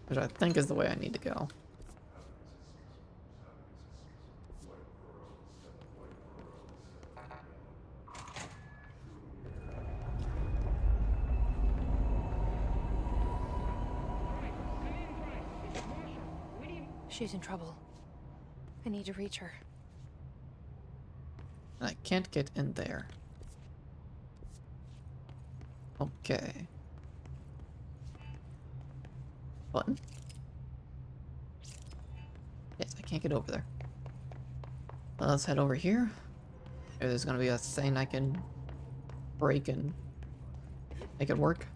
which I think is the way I need to go. She's in trouble. I need to reach her. I can't get in there. Okay. Button? Yes, I can't get over there. Let's head over here. Maybe there's gonna be a thing I can break and make it work.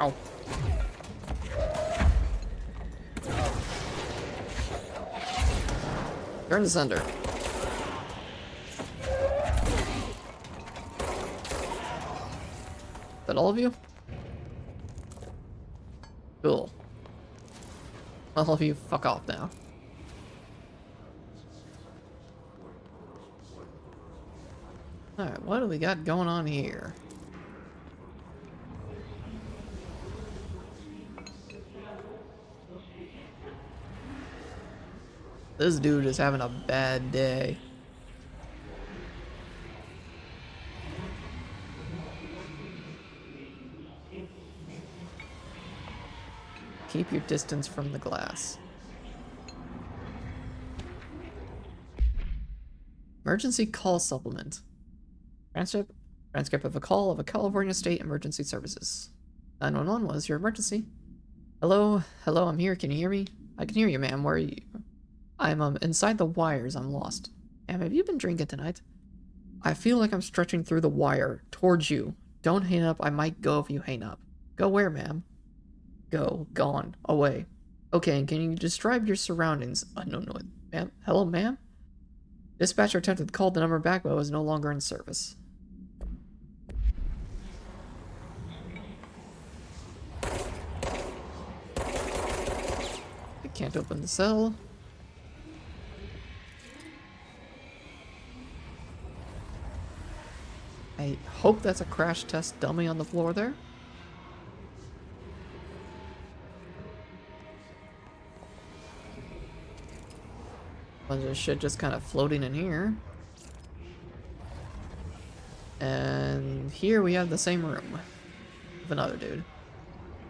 Ow. Turn to sender. Is that all of you? Cool. All of you fuck off now. Alright, what do we got going on here? This dude is having a bad day. Keep your distance from the glass. Emergency call supplement. Transcript of a call of a California State Emergency Services. 911 was your emergency. Hello, I'm here. Can you hear me? I can hear you, ma'am. Where are you? I'm inside the wires. I'm lost. Ma'am, have you been drinking tonight? I feel like I'm stretching through the wire towards you. Don't hang up. I might go if you hang up. Go where, ma'am? Go. Gone. Away. Okay, and can you describe your surroundings? Unknown noise. Ma'am? Hello, ma'am? Dispatcher attempted to call the number back, but it was no longer in service. I can't open the cell. I hope that's a crash test dummy on the floor there. Bunch of shit just kind of floating in here. And here we have the same room with another dude.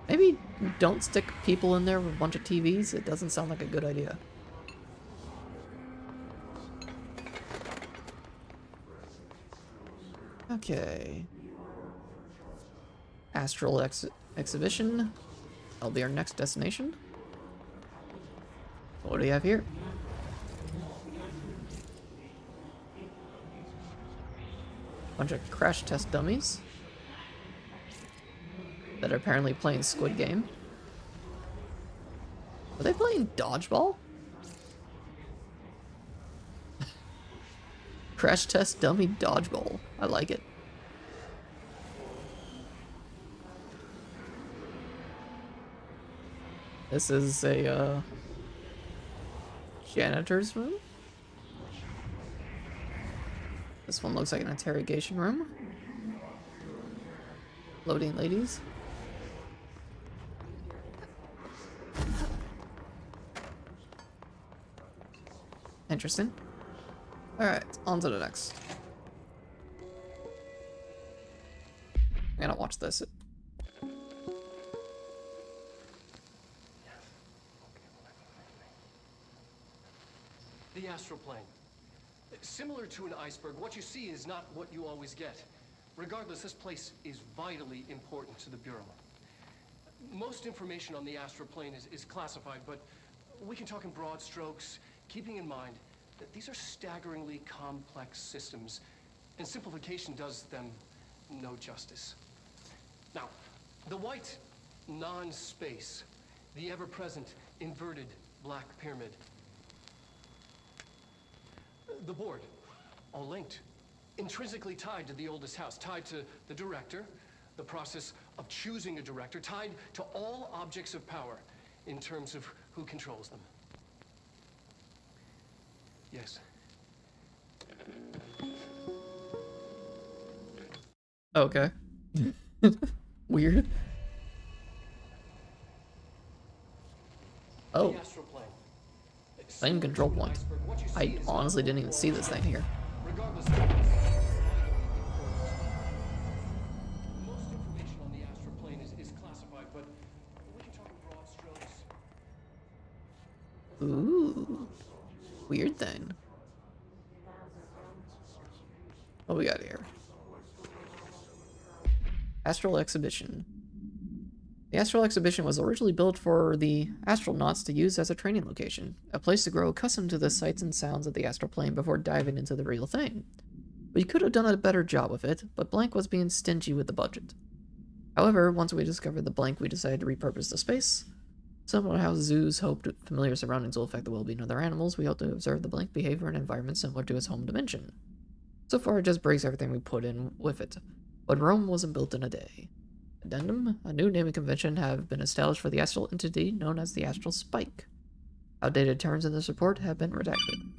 Maybe don't stick people in there with a bunch of TVs. It doesn't sound like a good idea. Okay. Astral exhibition. That'll be our next destination. What do we have here? Bunch of crash test dummies that are apparently playing Squid Game. Are they playing dodgeball? Crash test dummy dodgeball. I like it. This is a janitor's room. This one looks like an interrogation room. Loading ladies. Interesting. Alright, on to the next. I'm gonna watch this. The astral plane. Similar to an iceberg, what you see is not what you always get. Regardless, this place is vitally important to the Bureau. Most information on the astral plane is classified, but we can talk in broad strokes, keeping in mind that these are staggeringly complex systems, and simplification does them no justice. Now, the white non-space, the ever-present inverted black pyramid, the board, all linked, intrinsically tied to the oldest house, tied to the director, the process of choosing a director, tied to all objects of power in terms of who controls them. Yes. Okay. Weird. Oh, The astral plane. same Similar to control an point. iceberg, what you see I is not honestly didn't only even see this thing here. regardless of its vitally important. Most information on the astral plane is classified, but we can talk in broad strokes. Ooh, weird thing. What we got here? Astral Exhibition. The Astral Exhibition was originally built for the astronauts to use as a training location, a place to grow accustomed to the sights and sounds of the astral plane before diving into the real thing. We could have done a better job of it, but Blank was being stingy with the budget. However, once we discovered the Blank, we decided to repurpose the space. Similar to how zoos hope familiar surroundings will affect the well-being of their animals, we hope to observe the Blank behavior in an environment similar to its home dimension. So far, it just breaks everything we put in with it, but Rome wasn't built in a day. Addendum, a new naming convention have been established for the astral entity known as the Astral Spike. Outdated terms in this report have been redacted.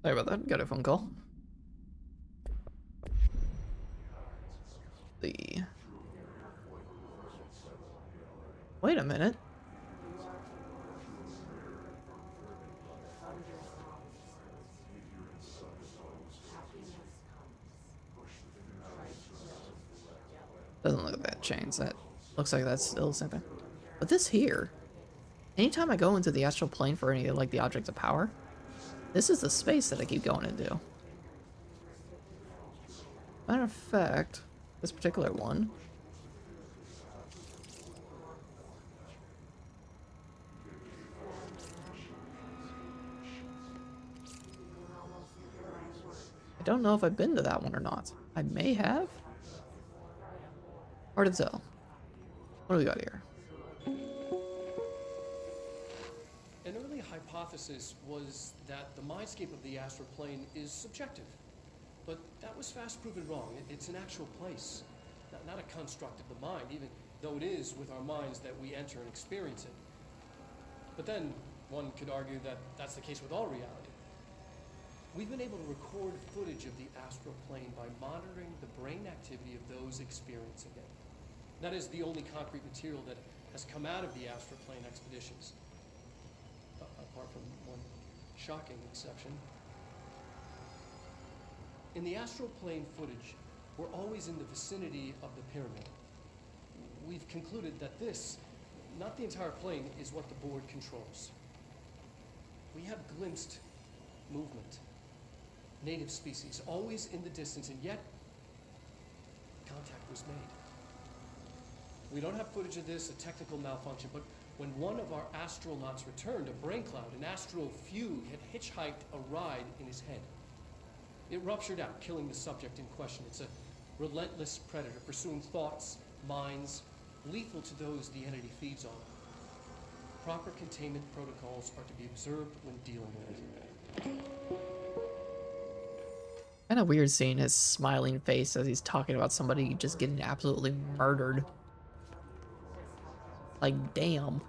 Sorry about that, got a phone call. The... Wait a minute. Doesn't look like that changed. That looks like that's still the same thing. But this here, anytime I go into the astral plane for any like the objects of power, this is the space that I keep going into. Matter of fact, this particular one. I don't know if I've been to that one or not. I may have. Hard to tell. What do we got here? An early hypothesis was that the mindscape of the astral plane is subjective. But that was fast proven wrong. It's an actual place, not a construct of the mind, even though it is with our minds that we enter and experience it. But then one could argue that that's the case with all reality. We've been able to record footage of the astral plane by monitoring the brain activity of those experiencing it. That is the only concrete material that has come out of the astral plane expeditions. Apart from one shocking exception. In the astral plane footage, we're always in the vicinity of the pyramid. We've concluded that this, not the entire plane, is what the board controls. We have glimpsed movement, native species, always in the distance, and yet contact was made. We don't have footage of this, a technical malfunction, but when one of our astronauts returned, a brain cloud, an astral fugue, had hitchhiked a ride in his head. It ruptured out, killing the subject in question. It's a relentless predator, pursuing thoughts, minds, lethal to those the entity feeds on. Proper containment protocols are to be observed when dealing with it. Kind of weird seeing his smiling face as he's talking about somebody just getting absolutely murdered. Like, damn.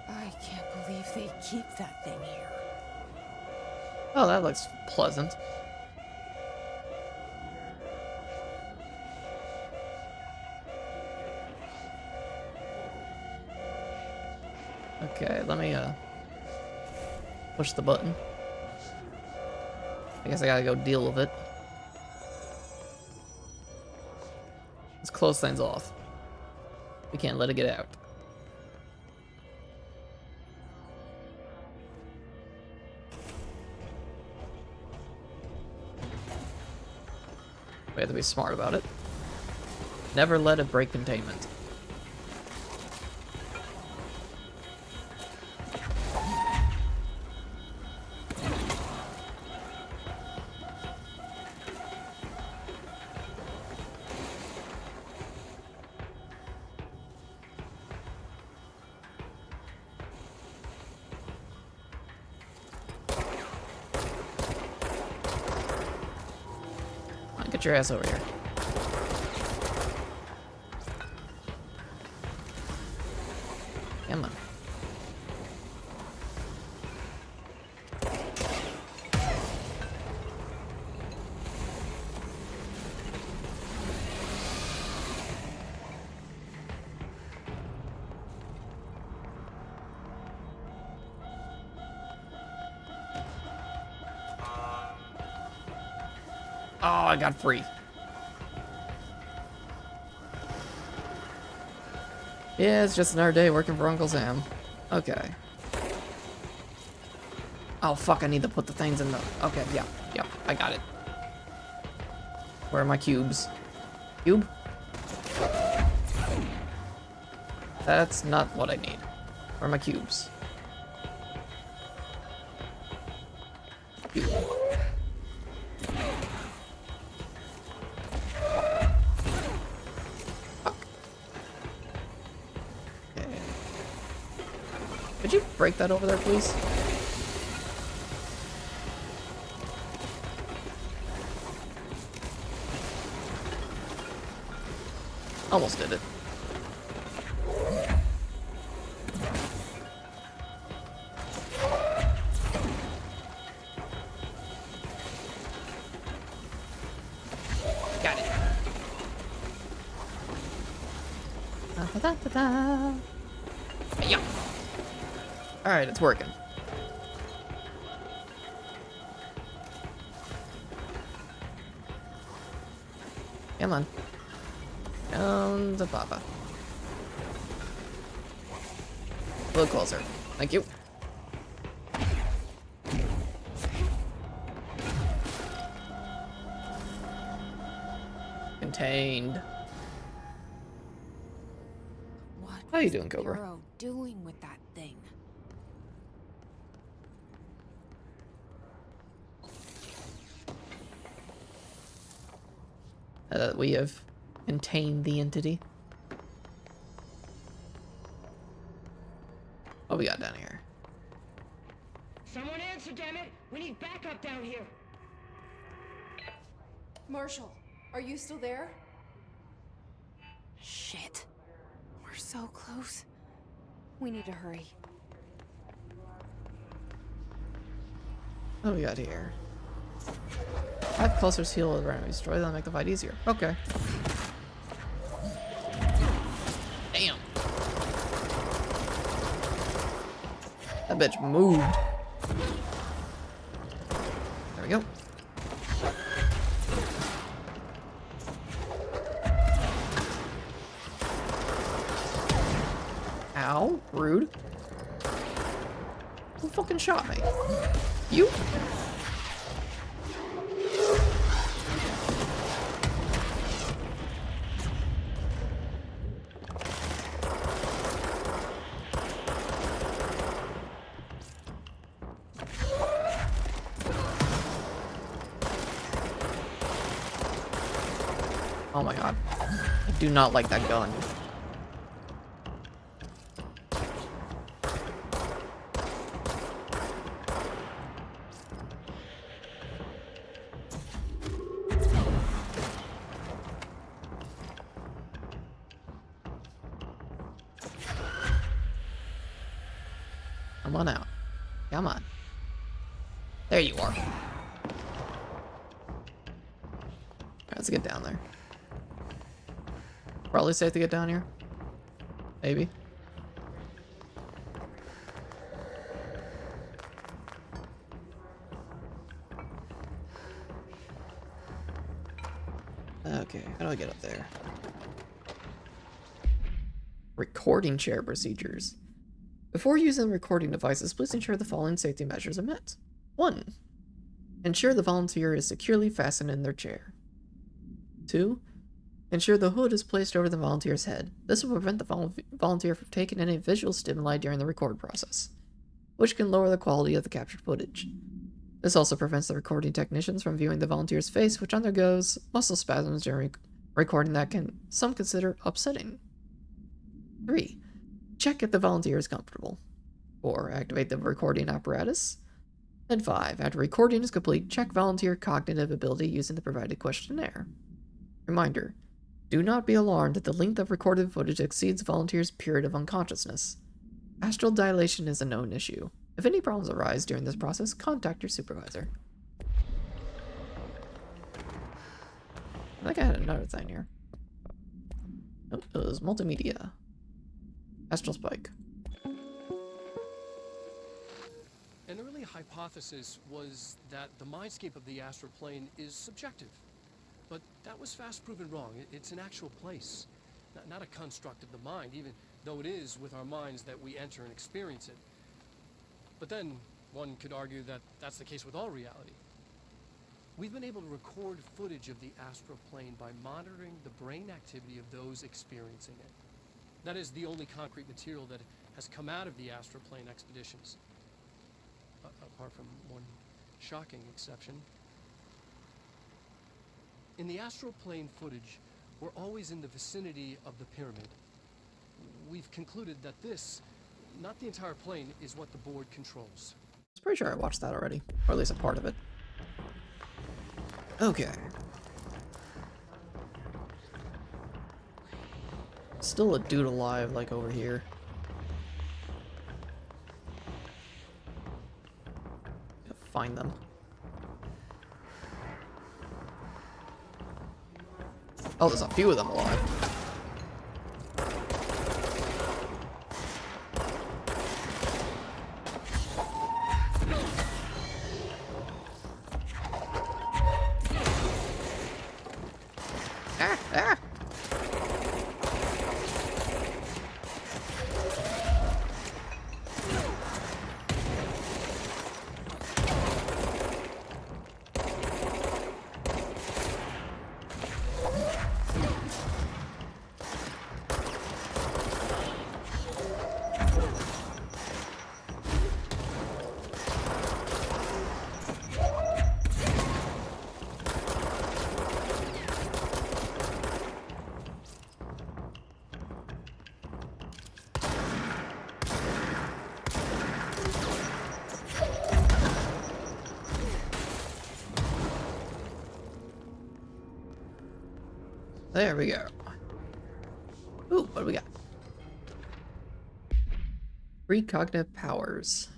I can't believe they keep that thing here. Oh, that looks pleasant. Okay, let me push the button. I guess I gotta go deal with it. Let's close things off. We can't let it get out. We have to be smart about it. Never let it break containment. Get your ass over here. Come on. Oh, I got free. Yeah, it's just another day working for Uncle Sam. Okay. Oh, fuck, I need to put the things in the... Okay, yeah, I got it. Where are my cubes? Cube? That's not what I need. Where are my cubes? Cube. Could you break that over there, please? Almost did it. Got it. Da-da-da-da-da. Yeah. Alright, it's working. Come on. Down to Papa. A little closer. Thank you. Contained. What How you was doing, the Cobra? Bureau doing with that thing? We have contained the entity. What we got down here? Someone answer, damn it! We need backup down here. Marshall, are you still there? Shit. We're so close. We need to hurry. What do we got here? 5 clusters heal around. Destroy them, make the fight easier. Okay. Damn. That bitch moved. There we go. Ow, rude. Who fucking shot me? You? Oh my god. I do not like that gun. Come on out. Come on. There you are. Alright, let's get down there. Probably safe to get down here. Maybe. Okay, how do I get up there? recording chair procedures. Before using recording devices, please ensure the following safety measures are met. 1. Ensure the volunteer is securely fastened in their chair. 2. Ensure the hood is placed over the volunteer's head. This will prevent the volunteer from taking any visual stimuli during the record process, which can lower the quality of the captured footage. This also prevents the recording technicians from viewing the volunteer's face, which undergoes muscle spasms during recording that some consider upsetting. 3. Check if the volunteer is comfortable. 4. Activate the recording apparatus. And 5. After recording is complete, check volunteer cognitive ability using the provided questionnaire. Reminder: do not be alarmed if the length of recorded footage exceeds volunteer's period of unconsciousness. Astral dilation is a known issue. If any problems arise during this process, contact your supervisor. I think I had another thing here. Nope, it was multimedia. Astral spike. An early hypothesis was that the mindscape of the astral plane is subjective. But that was fast proven wrong. It's an actual place, not a construct of the mind, even though it is with our minds that we enter and experience it. But then one could argue that that's the case with all reality. We've been able to record footage of the astral plane by monitoring the brain activity of those experiencing it. That is the only concrete material that has come out of the astral plane expeditions. Apart from one shocking exception. In the astral plane footage, we're always in the vicinity of the pyramid. We've concluded that this, not the entire plane, is what the board controls. I'm pretty sure I watched that already, or at least a part of it. Okay. Still a dude alive, like over here. Gotta find them. Oh, there's a few of them alive. Ah, ah. There we go. Ooh, what do we got? Precognitive powers.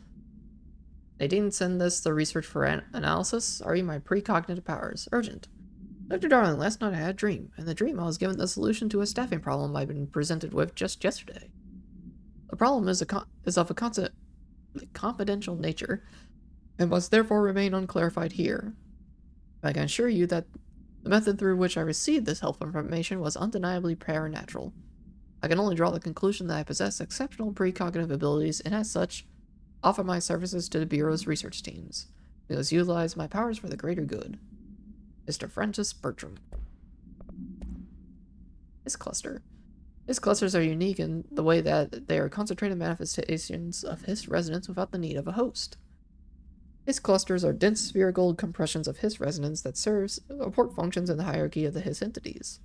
Nadine, send this to research for analysis. Are you my precognitive powers? Urgent. Dr. Darling, last night I had a dream. In the dream I was given the solution to a staffing problem I've been presented with just yesterday. The problem is of a confidential nature and must therefore remain unclarified here. I can assure you that the method through which I received this helpful information was undeniably paranatural. I can only draw the conclusion that I possess exceptional precognitive abilities and as such, offer my services to the Bureau's research teams. We must utilize my powers for the greater good. Mr. Francis Bertram. His cluster. His clusters are unique in the way that they are concentrated manifestations of His resonance without the need of a host. His clusters are dense spherical compressions of His resonance that serve support functions in the hierarchy of the His entities.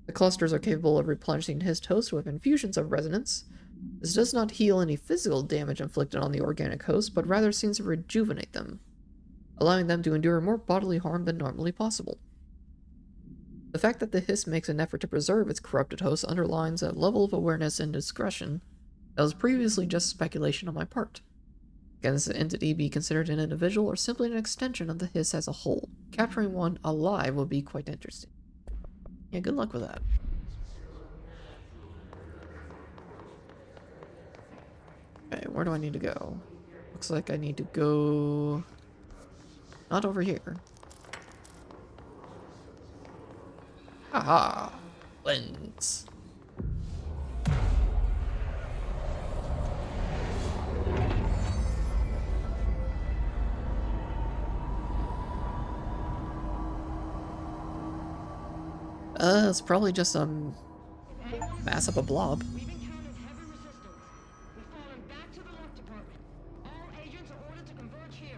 The clusters are capable of replenishing His host with infusions of resonance. This does not heal any physical damage inflicted on the organic host, but rather seems to rejuvenate them, allowing them to endure more bodily harm than normally possible. The fact that the Hiss makes an effort to preserve its corrupted host underlines a level of awareness and discretion that was previously just speculation on my part. Can this entity be considered an individual or simply an extension of the Hiss as a whole? Capturing one alive would be quite interesting. Yeah, good luck with that. Okay, where do I need to go? Looks like I need to go... not over here. Aha! Lens. It's probably just mass up a blob. We've encountered heavy resistance. We've fallen back to the left department. All agents are ordered to converge here.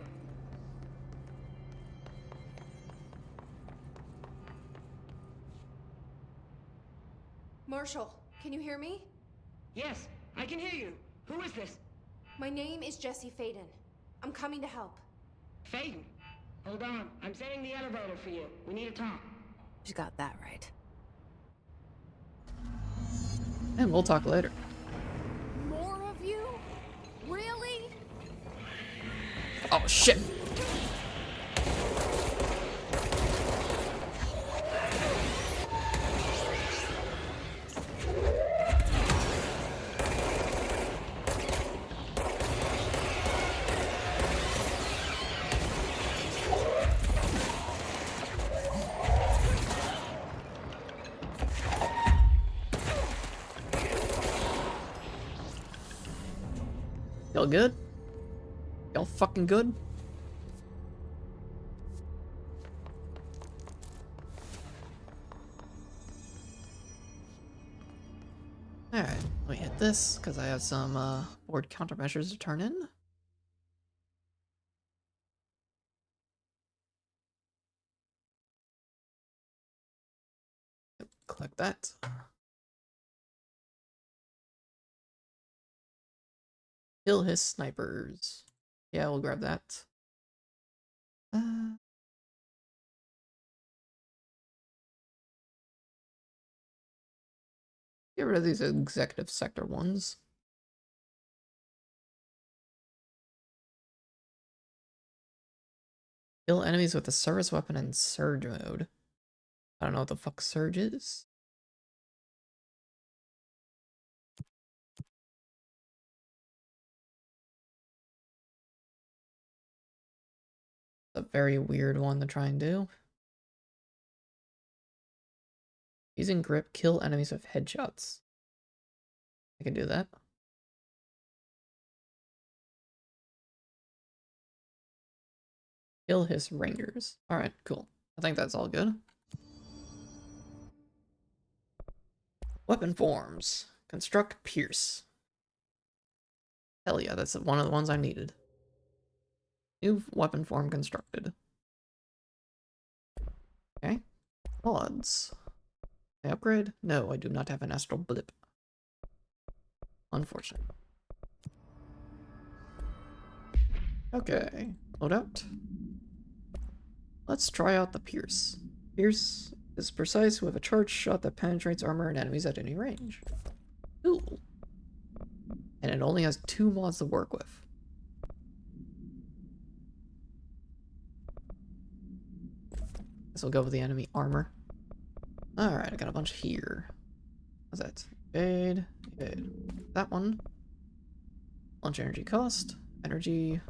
Marshall, can you hear me? Yes, I can hear you. Who is this? My name is Jesse Faden. I'm coming to help. Faden. Hold on. I'm setting the elevator for you. We need to talk. She got that right. And we'll talk later. More of you? Really? Oh shit! Y'all good? Y'all fucking good? Alright, let me hit this, because I have some board countermeasures to turn in. Collect that. Kill his snipers. Yeah, we'll grab that. Get rid of these executive sector ones. Kill enemies with a service weapon in surge mode. I don't know what the fuck surge is. It's a very weird one to try and do. Using grip, kill enemies with headshots. I can do that. Kill his rangers. Alright, cool. I think that's all good. Weapon forms. Construct, pierce. Hell yeah, that's one of the ones I needed. New weapon form constructed. Okay. Mods. Can I upgrade? No, I do not have an astral blip. Unfortunate. Okay, load out. Let's try out the Pierce. Pierce is precise with a charged shot that penetrates armor and enemies at any range. Cool. And it only has 2 mods to work with. Guess we'll go with the enemy armor. Alright, I got a bunch here. What's that? Evade, evade. That one. Launch energy cost. Energy.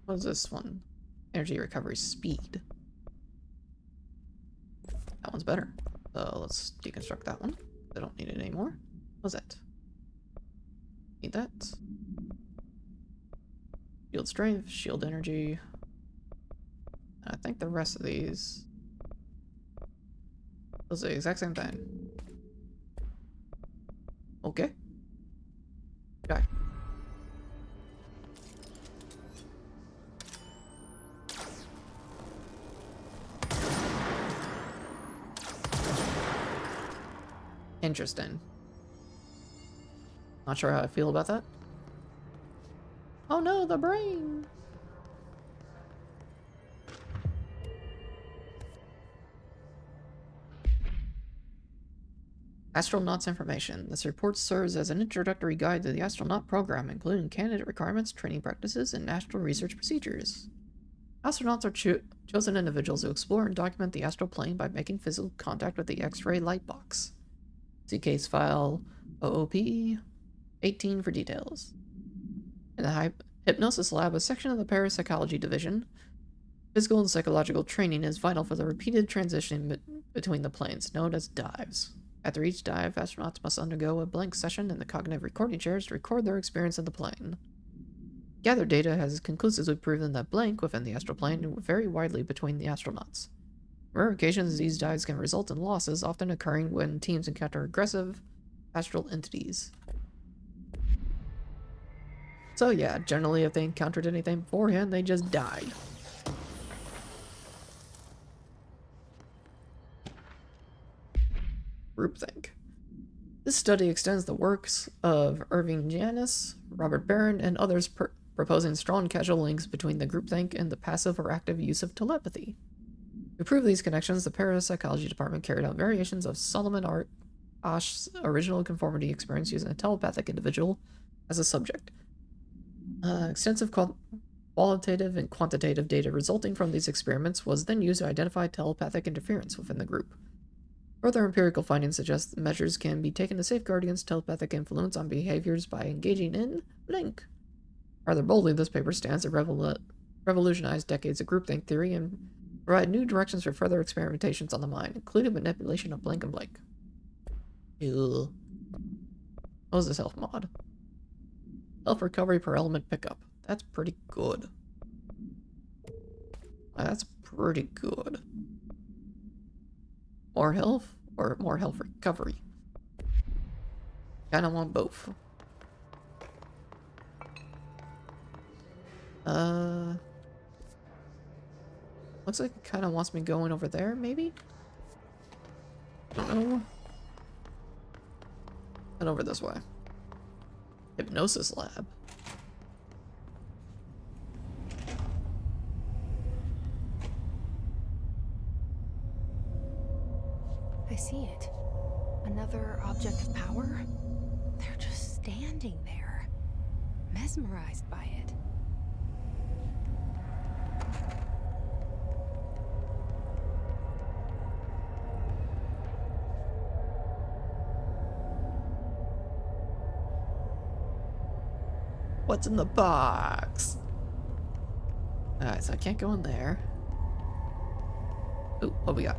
What is this one? Energy recovery speed. That one's better. So let's deconstruct that one. I don't need it anymore. What's that? Need that. Shield strength, shield energy. And I think the rest of these... those are the exact same thing. Okay. Okay. Interesting. Not sure how I feel about that. Oh no, the brain! Astronauts information. This report serves as an introductory guide to the astronaut program, including candidate requirements, training practices, and astral research procedures. Astronauts are chosen individuals who explore and document the astral plane by making physical contact with the X-ray light box. See case file OOP 18 for details. In the hypnosis lab, a section of the parapsychology division, physical and psychological training is vital for the repeated transition between the planes, known as dives. After each dive, astronauts must undergo a blank session in the cognitive recording chairs to record their experience of the plane. Gathered data has conclusively proven that blank within the astral plane vary widely between the astronauts. rare occasions, these dives can result in losses, often occurring when teams encounter aggressive astral entities. So yeah, generally if they encountered anything beforehand, they just died. Groupthink. This study extends the works of Irving Janis, Robert Barron, and others proposing strong causal links between the groupthink and the passive or active use of telepathy. To prove these connections, the parapsychology department carried out variations of Solomon Asch's original conformity experience using a telepathic individual as a subject. Extensive qualitative and quantitative data resulting from these experiments was then used to identify telepathic interference within the group. Further empirical findings suggest that measures can be taken to safeguard against telepathic influence on behaviors by engaging in Blink. Rather boldly, this paper stands to revolutionize decades of groupthink theory and provide new directions for further experimentations on the mind, including manipulation of Blink and Blink. Ew. What was this health mod? Health recovery per element pickup. That's pretty good. That's pretty good. More health or more health recovery? Kinda want both. Looks like it kinda wants me going over there, maybe? Don't know. Head over this way. Hypnosis lab. I see it. Another object of power? They're just standing there, mesmerized by it. What's in the box? Alright, so I can't go in there. Ooh, what we got?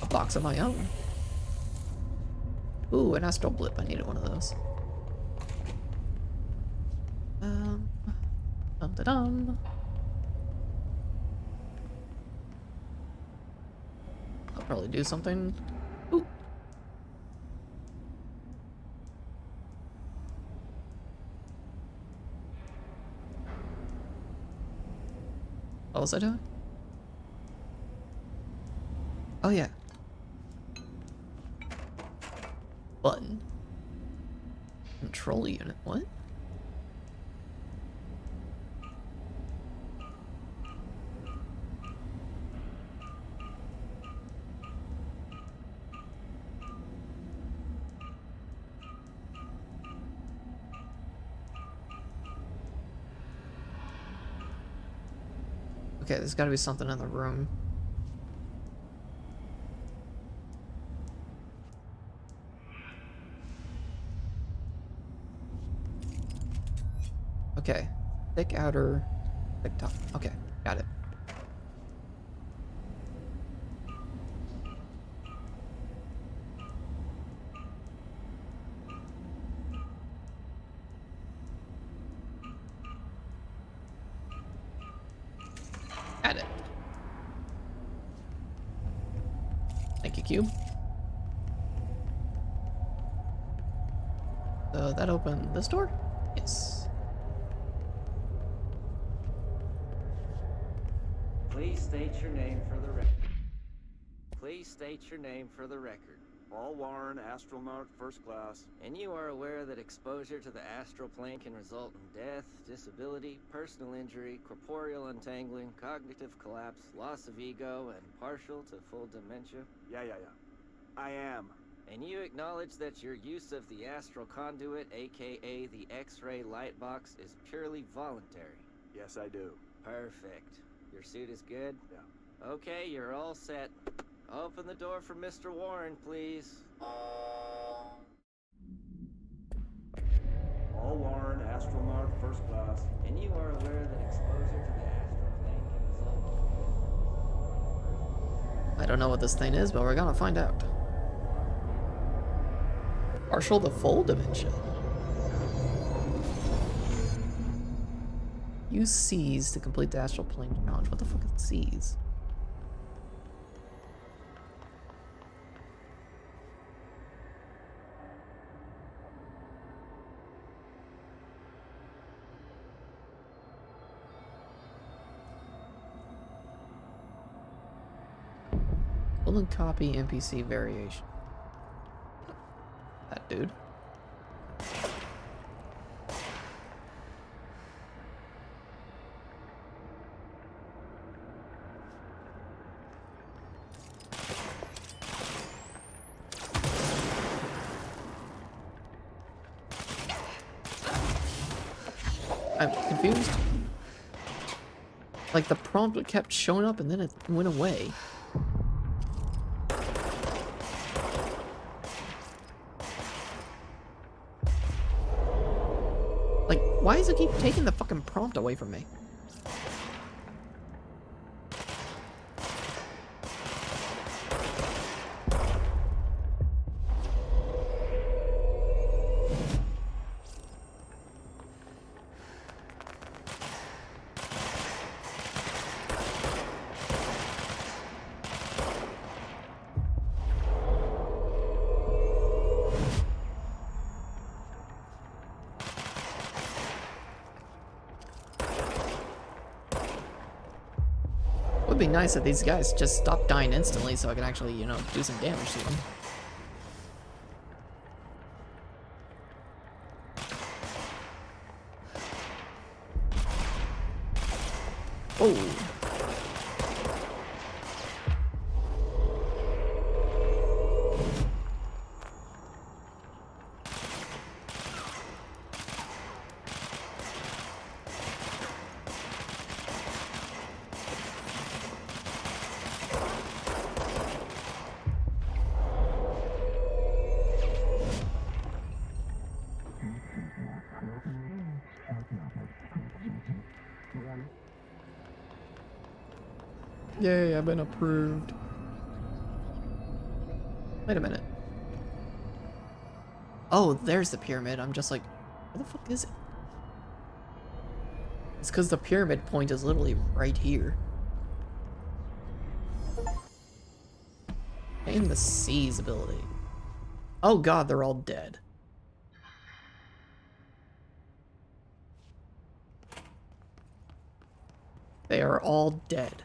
A box of my own. Ooh, an astral blip. I needed one of those. Dum-da-dum. I'll probably do something. Ooh. What was I doing? Oh yeah. Button. Control unit. What? Okay, there's gotta be something in the room. Okay. Thick outer, thick top. Okay, got it. Got it. Thank you, Cube. So that opened this door? Yes. Please state your name for the record. Please state your name for the record. Paul Warren, astronaut, first class. And you are aware that exposure to the astral plane can result in death, disability, personal injury, corporeal untangling, cognitive collapse, loss of ego, and partial to full dementia? Yeah. I am. And you acknowledge that your use of the astral conduit, aka the X-ray light box, is purely voluntary? Yes, I do. Perfect. Your suit is good? Yeah. Okay, you're all set. Open the door for Mr. Warren, please. Paul Warren, astronaut, first class. And you are aware that exposure to the astral plane can result... I don't know what this thing is, but we're gonna find out. Partial to full dementia. Use C's to complete the astral plane challenge. What the fuck is C's? Pull and copy NPC variation. That dude. I'm confused. Like the prompt kept showing up and then it went away. Like, why does it keep taking the fucking prompt away from me? Would be nice if these guys just stopped dying instantly so I can actually, you know, do some damage to them. Oh. Yay, I've been approved. Wait a minute. Oh, there's the pyramid. I'm just like, where the fuck is it? It's because the pyramid point is literally right here. And the C's ability. Oh god, they're all dead. They are all dead.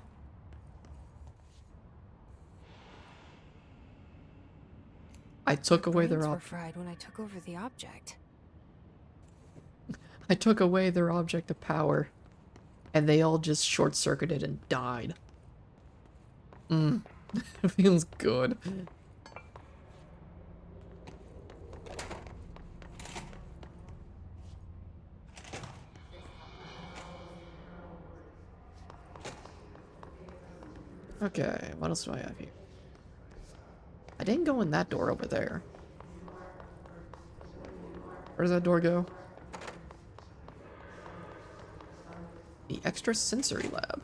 I took away their brains were fried when I took over the object. I took away their object of power, and they all just short-circuited and died. It feels good. Okay, what else do I have here? I didn't go in that door over there. Where does that door go? The extrasensory lab.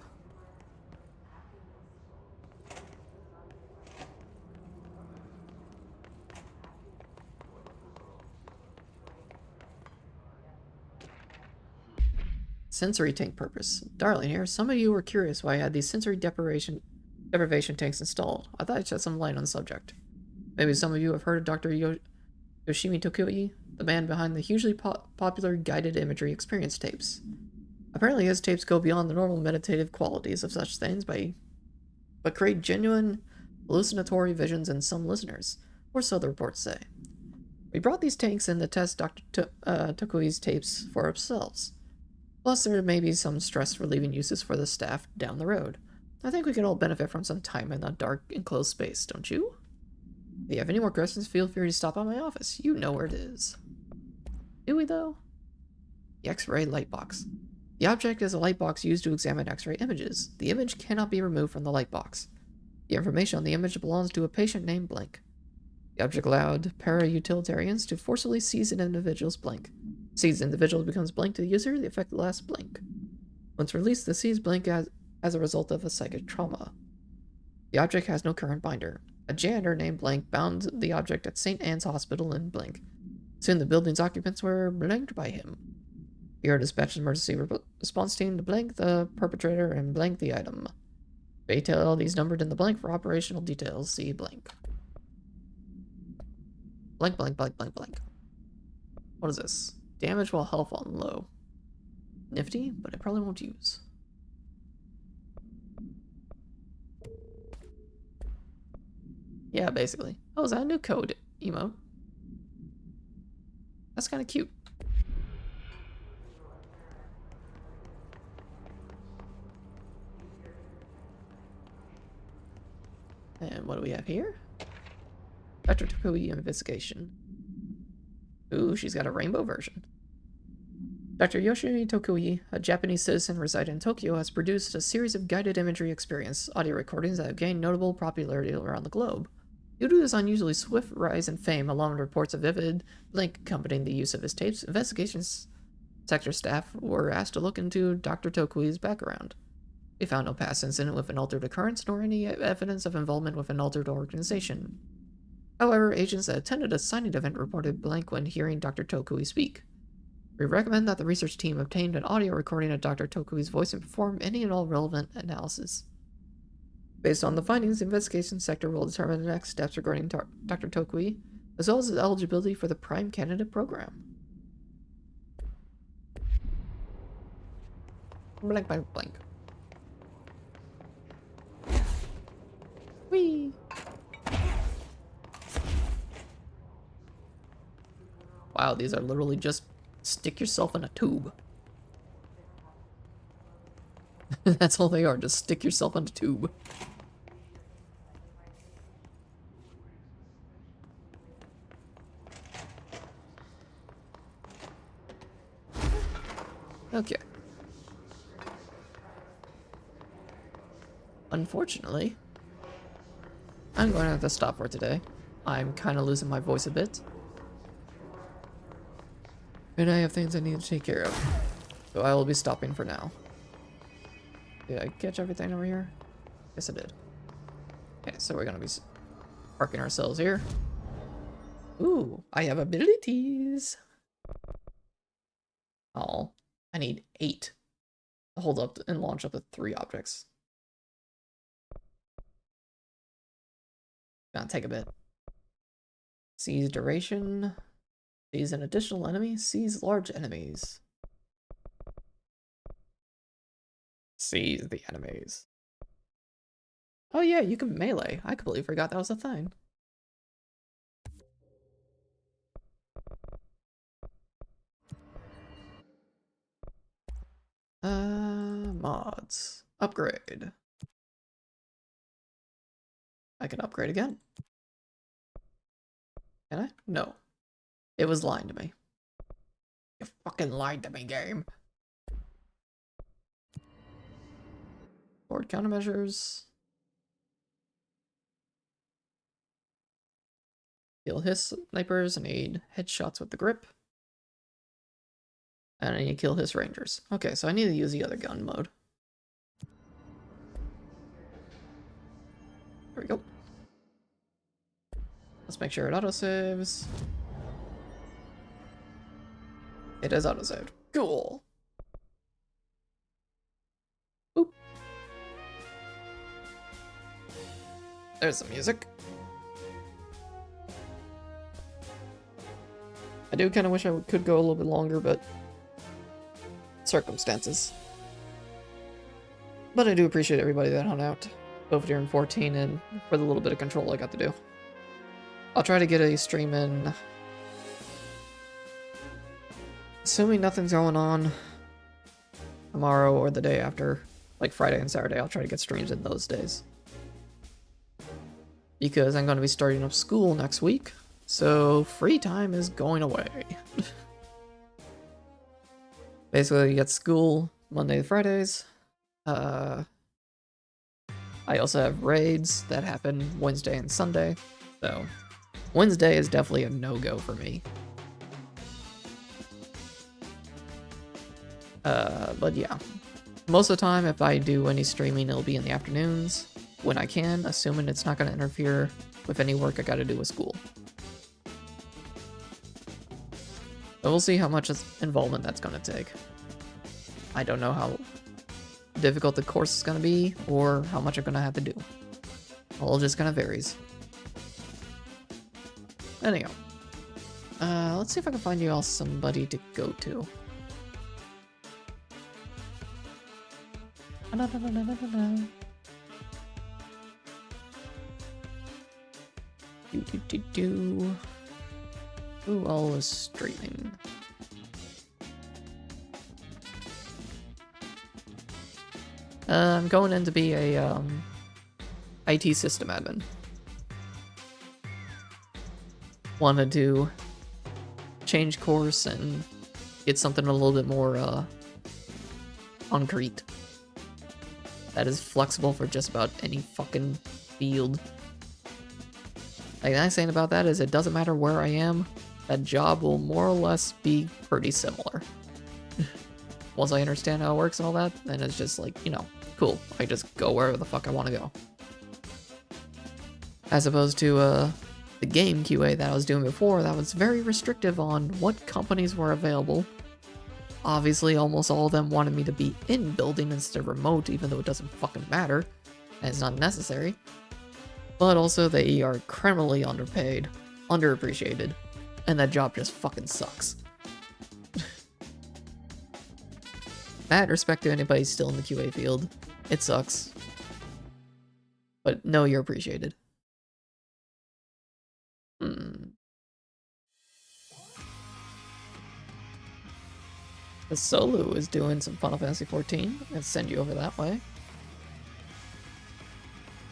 Sensory tank purpose. Darling here, some of you were curious why I had these sensory deprivation tanks installed. I thought I'd shed some light on the subject. Maybe some of you have heard of Dr. Yoshimi Tokui, the man behind the hugely popular guided imagery experience tapes. Apparently his tapes go beyond the normal meditative qualities of such things but create genuine hallucinatory visions in some listeners, or so the reports say. We brought these tanks in to test Dr. Tokui's tapes for ourselves. Plus there may be some stress-relieving uses for the staff down the road. I think we can all benefit from some time in a dark, enclosed space, don't you? If you have any more questions, feel free to stop by my office. You know where it is. Do we, though? The X-ray light box. The object is a light box used to examine X-ray images. The image cannot be removed from the light box. The information on the image belongs to a patient named Blank. The object allowed para-utilitarians to forcibly seize an individual's blank. Seized individual becomes blank to the user, the effect lasts blank. Once released, the seized blank as a result of a psychic trauma. The object has no current binder. A janitor named Blank bound the object at St. Anne's Hospital in Blank. Soon the building's occupants were blanked by him. Bureau dispatches emergency response team to blank the perpetrator and blank the item. Fatalities numbered in the blank for operational details. See blank. Blank, blank, blank, blank, blank. What is this? Damage while health on low. Nifty, but I probably won't use. Yeah, basically. Oh, is that a new code emote? That's kind of cute. And what do we have here? Dr. Tokui investigation. Ooh, she's got a rainbow version. Dr. Yoshimi Tokui, a Japanese citizen residing in Tokyo, has produced a series of guided imagery experience audio recordings that have gained notable popularity around the globe. Due to his unusually swift rise in fame, along with reports of vivid link accompanying the use of his tapes, investigations sector staff were asked to look into Dr. Tokui's background. They found no past incident with an altered occurrence, nor any evidence of involvement with an altered organization. However, agents that attended a signing event reported blank when hearing Dr. Tokui speak. We recommend that the research team obtain an audio recording of Dr. Tokui's voice and perform any and all relevant analysis. Based on the findings, the investigation sector will determine the next steps regarding Dr. Tokui, as well as his eligibility for the Prime Candidate Program. Blank, blank, blank. Whee! Wow, these are literally just stick yourself in a tube. That's all they are, just stick yourself in a tube. Okay. Unfortunately, I'm going to have to stop for today. I'm kind of losing my voice a bit. And I have things I need to take care of. So I will be stopping for now. Did I catch everything over here? Yes, I did. Okay, so we're going to be parking ourselves here. Ooh, I have abilities. Oh, I need 8 to hold up and launch up to 3 objects. Gonna take a bit. Seize duration. Seize an additional enemy. Seize large enemies. Seize the enemies. Oh yeah, you can melee. I completely forgot that was a thing. Mods. Upgrade. I can upgrade again. Can I? No. It was lying to me. You fucking lied to me, game. Forward countermeasures. Kill his snipers. I need headshots with the grip. And I need to kill his rangers. Okay, so I need to use the other gun mode. There we go. Let's make sure it autosaves. It is autosaved. Cool. Boop. There's the music. I do kind of wish I could go a little bit longer, but circumstances. But I do appreciate everybody that hung out, both during 14 and for the little bit of control I got to do. I'll try to get a stream in, assuming nothing's going on tomorrow or the day after, like Friday and Saturday. I'll try to get streams in those days. Because I'm going to be starting up school next week, so free time is going away. Basically, you get school Monday to Fridays. I also have raids that happen Wednesday and Sunday, so Wednesday is definitely a no-go for me. But yeah, most of the time if I do any streaming, it'll be in the afternoons when I can, assuming it's not going to interfere with any work I got to do with school. But we'll see how much involvement that's going to take. I don't know how difficult the course is gonna be, or how much I'm gonna have to do. All just kind of varies. Anyhow. Let's see if I can find you all somebody to go to. Who all is streaming? I'm going in to be a IT system admin. Wanted to change course and get something a little bit more concrete. That is flexible for just about any fucking field. Like, the nice thing about that is it doesn't matter where I am, that job will more or less be pretty similar. Once I understand how it works and all that, then it's just like, you know, cool. I just go wherever the fuck I want to go. As opposed to the game QA that I was doing before, that was very restrictive on what companies were available. Obviously, almost all of them wanted me to be in building instead of remote, even though it doesn't fucking matter, and it's not necessary. But also, they are criminally underpaid, underappreciated, and that job just fucking sucks. Mad respect to anybody still in the QA field. It sucks. But no, you're appreciated. The solo is doing some Final Fantasy 14. I'm gonna send you over that way.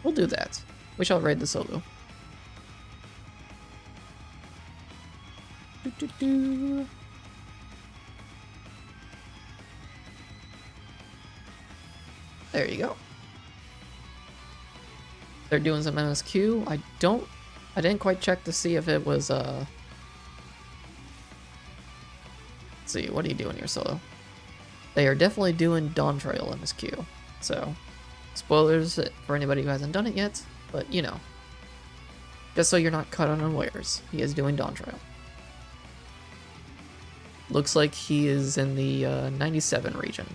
We'll do that. We shall raid the solo. There you go. They're doing some MSQ. I didn't quite check to see if it was let's see, what are you doing here, solo? They are definitely doing Dawn Trail MSQ. So, spoilers for anybody who hasn't done it yet, but you know. Just so you're not caught unawares, he is doing Dawn Trail. Looks like he is in the 97 region.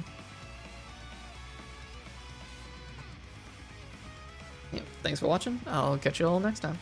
Yeah, thanks for watching. I'll catch you all next time.